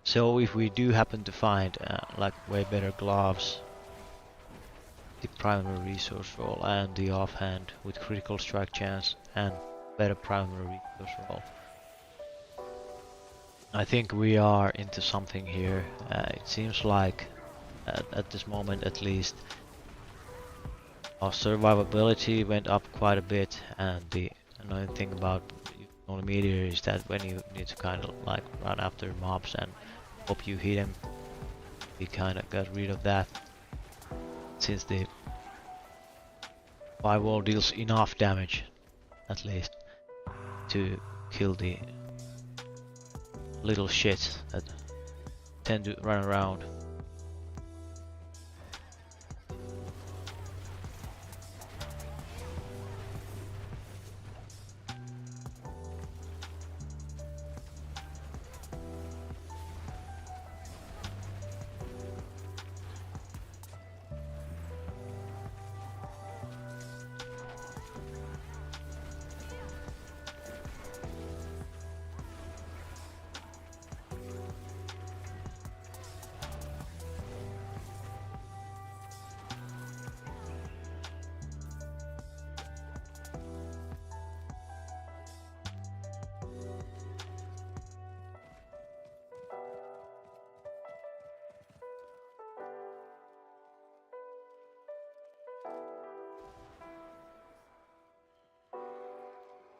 So if we do happen to find like way better gloves, the primary resource roll and the offhand with critical strike chance and better primary resource roll, I think we are into something here. It seems like at this moment at least our survivability went up quite a bit, and the annoying thing about only meteor is that when you need to kind of like run after mobs and hope you hit them, we kind of got rid of that. since the firewall deals enough damage, at least, to kill the little shits that tend to run around.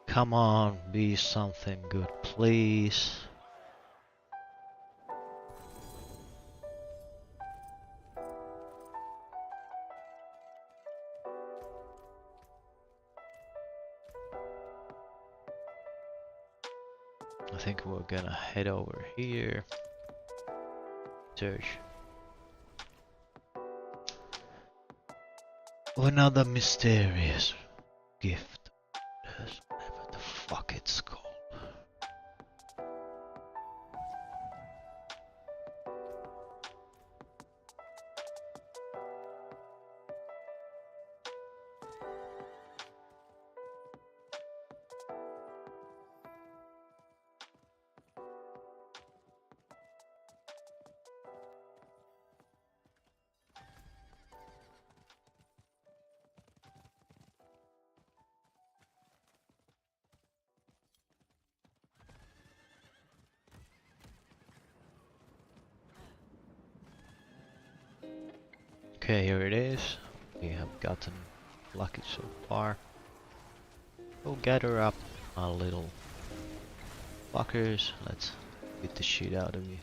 Come on, be something good, please. I think we're gonna head over here. Search. Another mysterious gift. Whatever the fuck it's called. Okay, here it is. We have gotten lucky so far. Go gather up our little fuckers. Let's beat the shit out of you.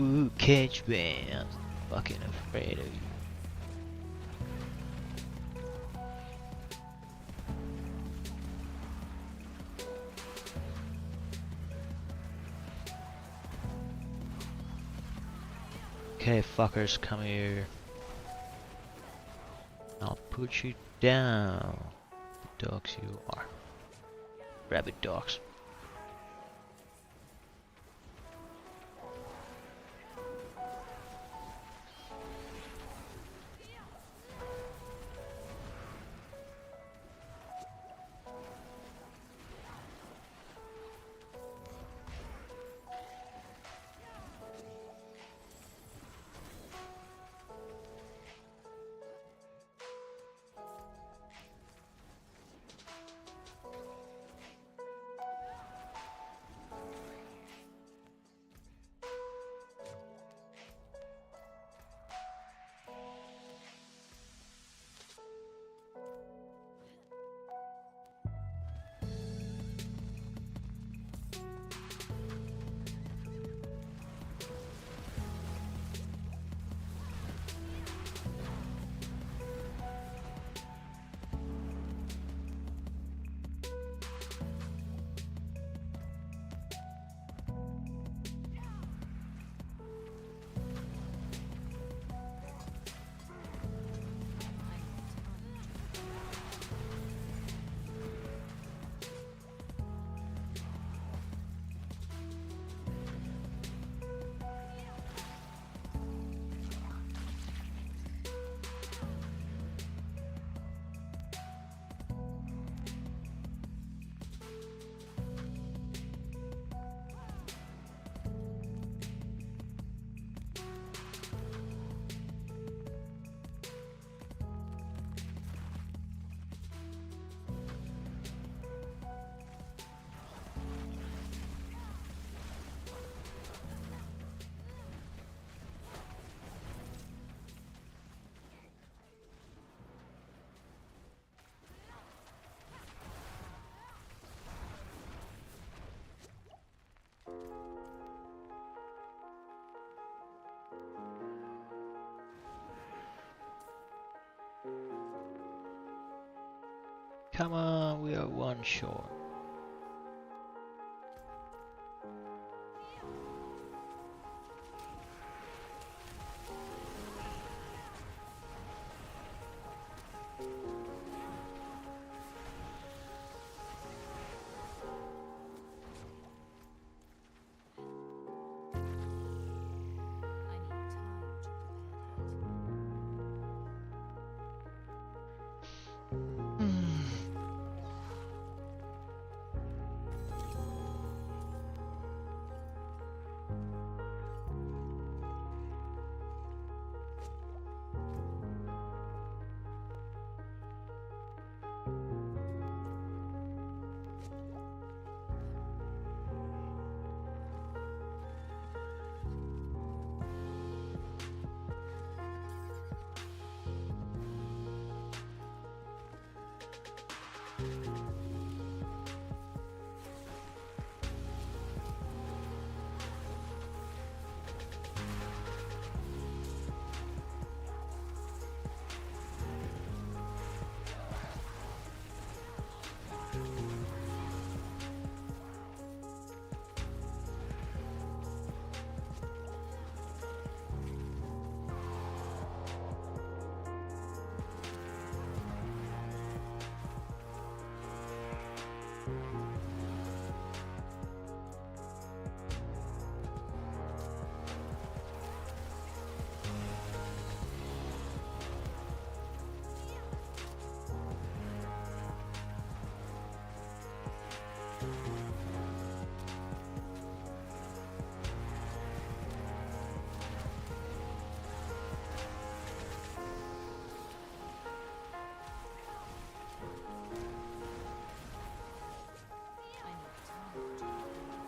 Ooh, cage band. Fucking afraid of you. Okay, fuckers, come here. I'll put you down. The dogs you are. Rabbit dogs. Come on, we are one short. I need time to prepare that.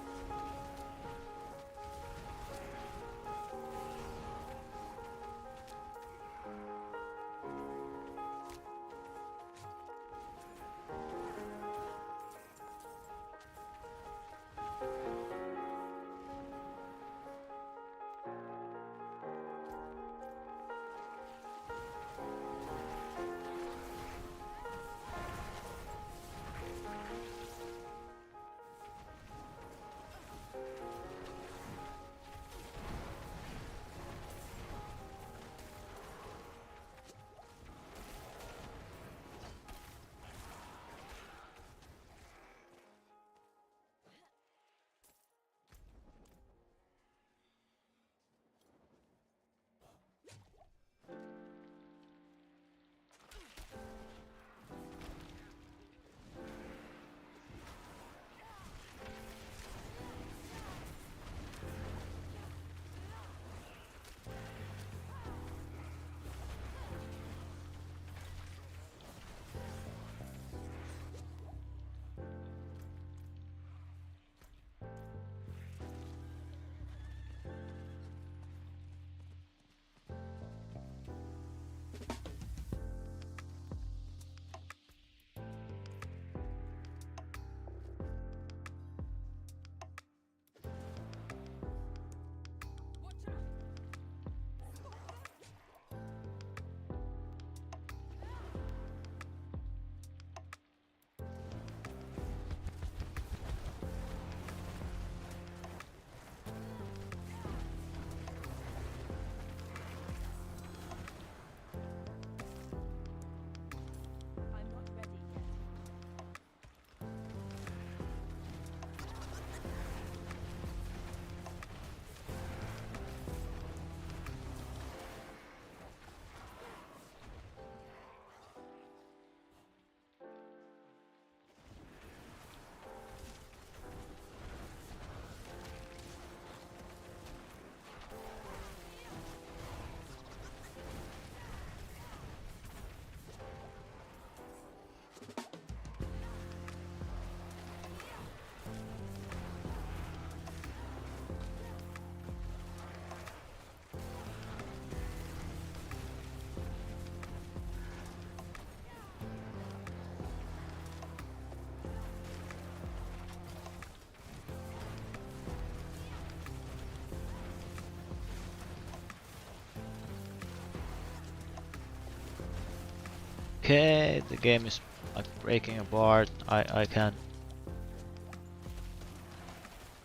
Okay, the game is like breaking apart. I can't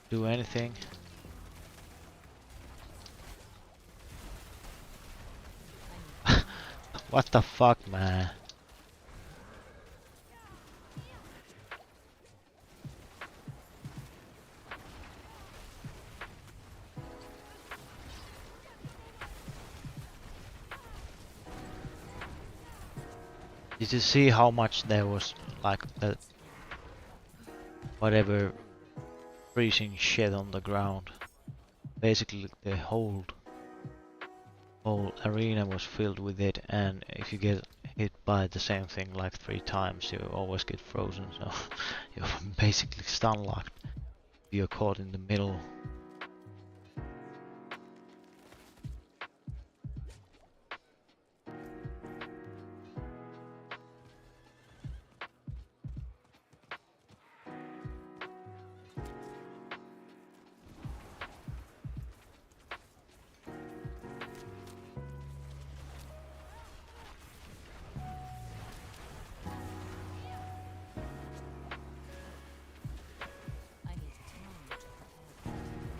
do anything. What the fuck, man? Did you see how much there was like the whatever freezing shit on the ground? Basically the whole arena was filled with it, and if you get hit by the same thing like 3 times, you always get frozen, so you're basically stun locked. You're caught in the middle. I need time to prepare.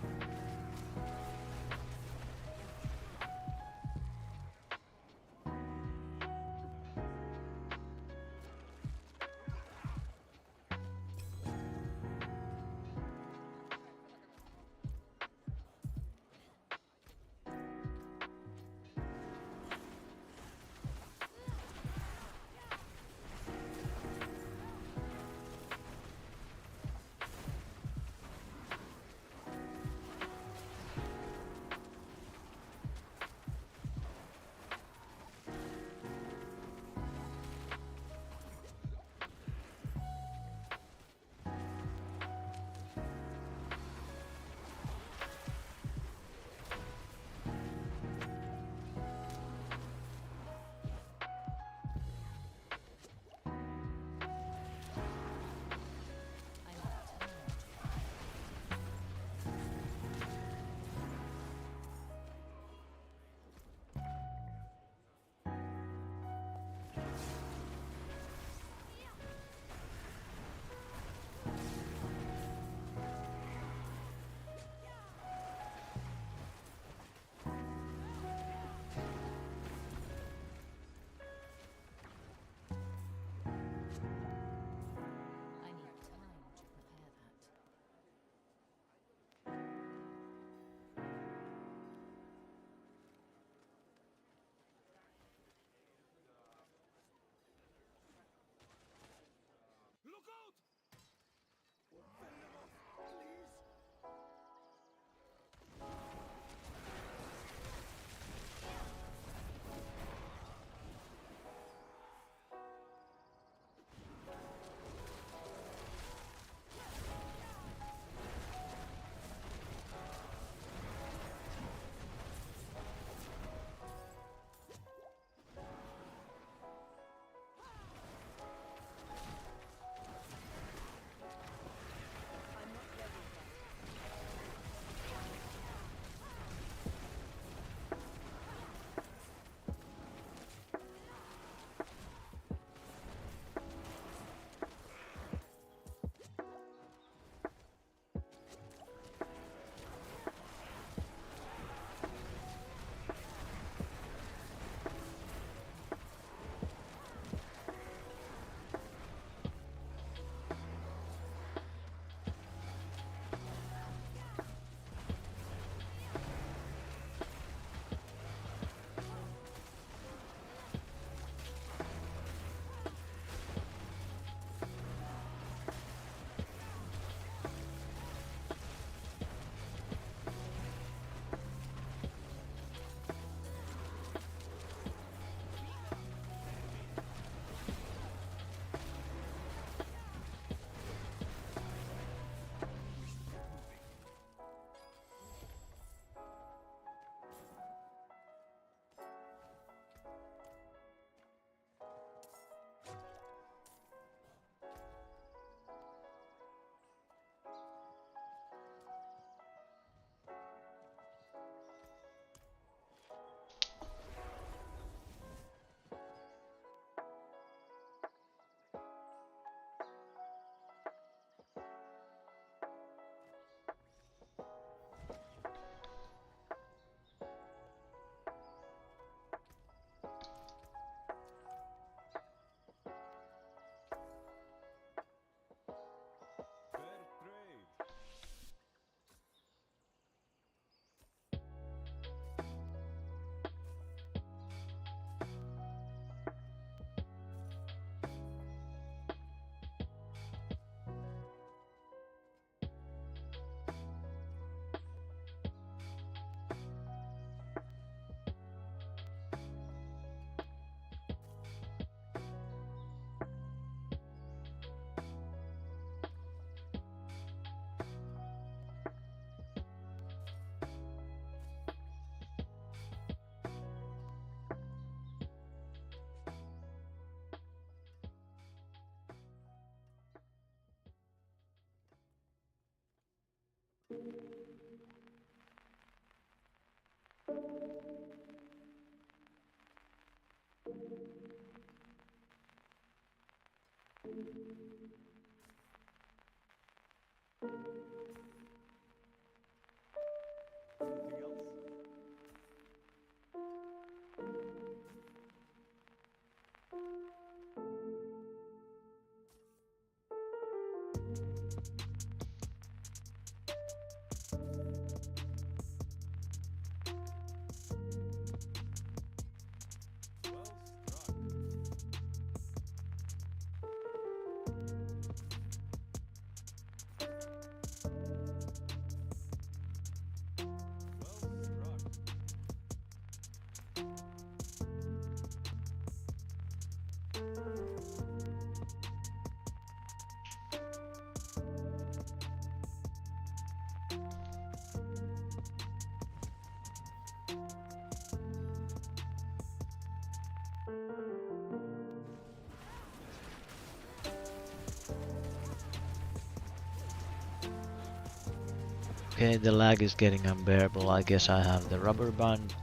Okay, the lag is getting unbearable. I guess I have the rubber band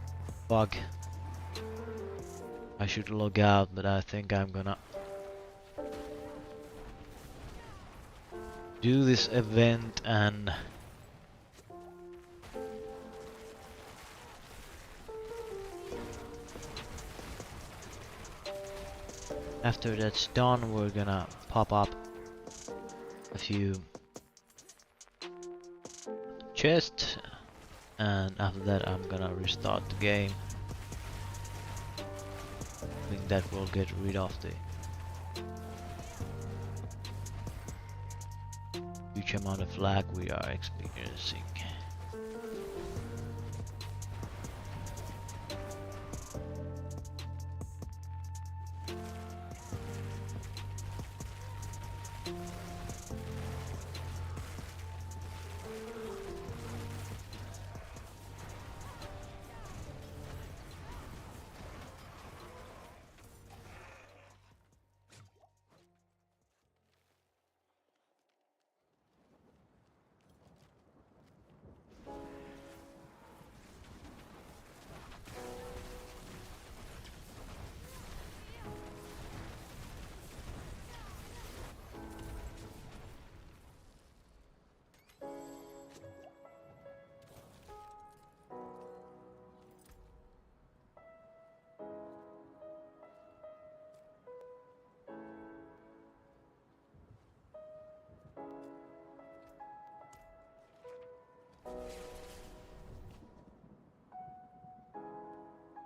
bug. I should log out, but I think I'm gonna do this event and after that's done we're gonna pop up a few chests and after that I'm gonna restart the game. I think that will get rid of the huge amount of lag we are experiencing.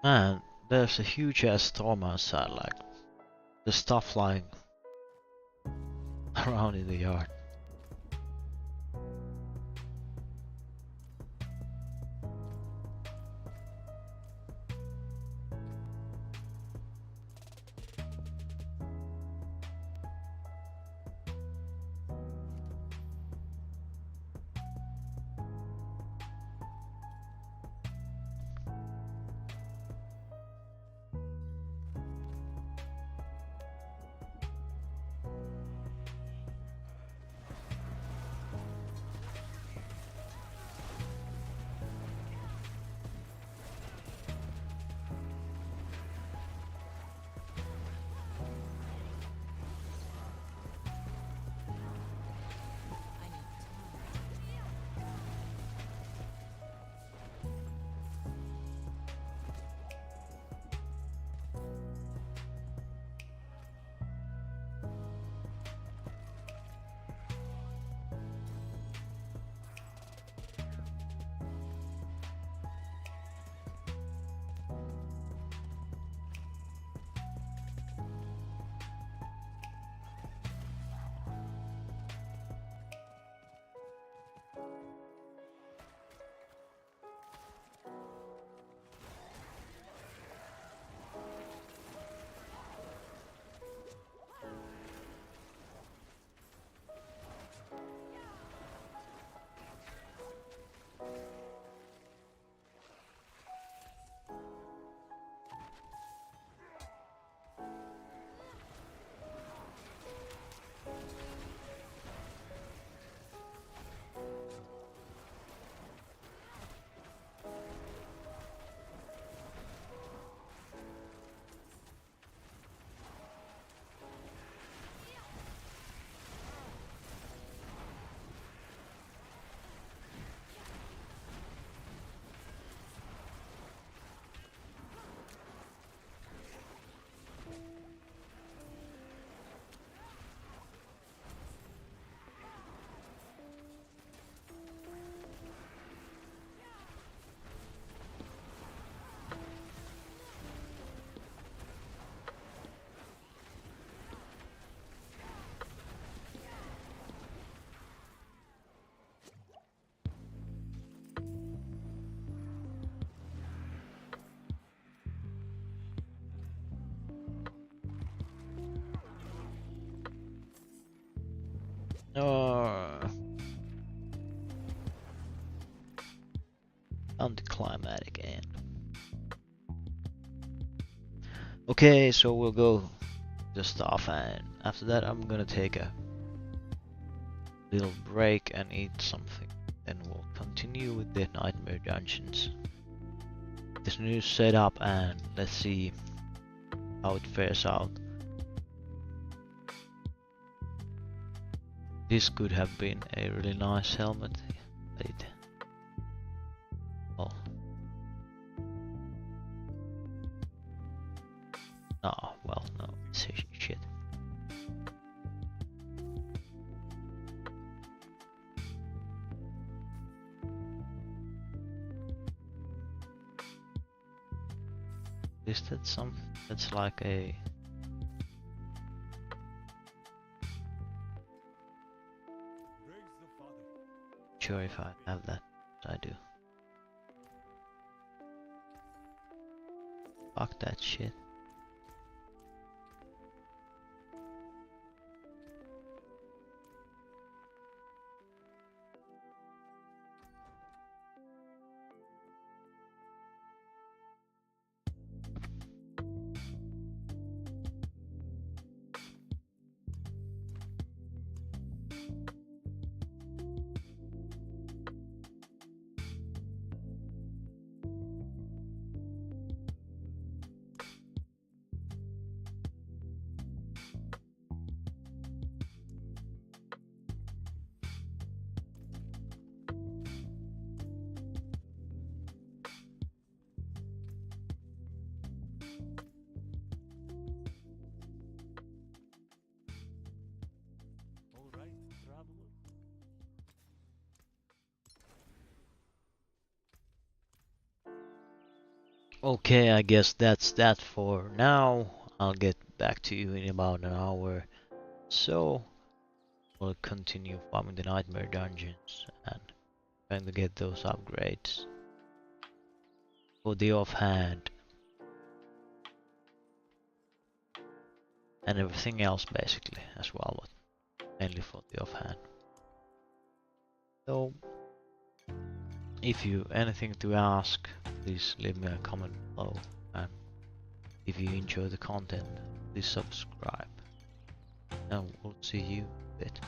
Man, there's a huge ass storm outside, like the stuff flying around in the yard. Oh, anticlimactic end. Okay, so we'll go the stuff, and after that I'm gonna take a little break and eat something. Then we'll continue with the nightmare dungeons. This new setup, and let's see how it fares out. This could have been a really nice helmet. It, well, oh, well, no, it's shit. Is that something that's like a... Sure if I have that, I do. Fuck that shit. All right, traveler. Okay, I guess that's that for now. I'll get back to you in about an hour. So, we'll continue farming the nightmare dungeons and trying to get those upgrades for the offhand and everything else basically as well, but mainly for the offhand. So, if you anything to ask, please leave me a comment below, and if you enjoy the content, please subscribe, and we'll see you in a bit.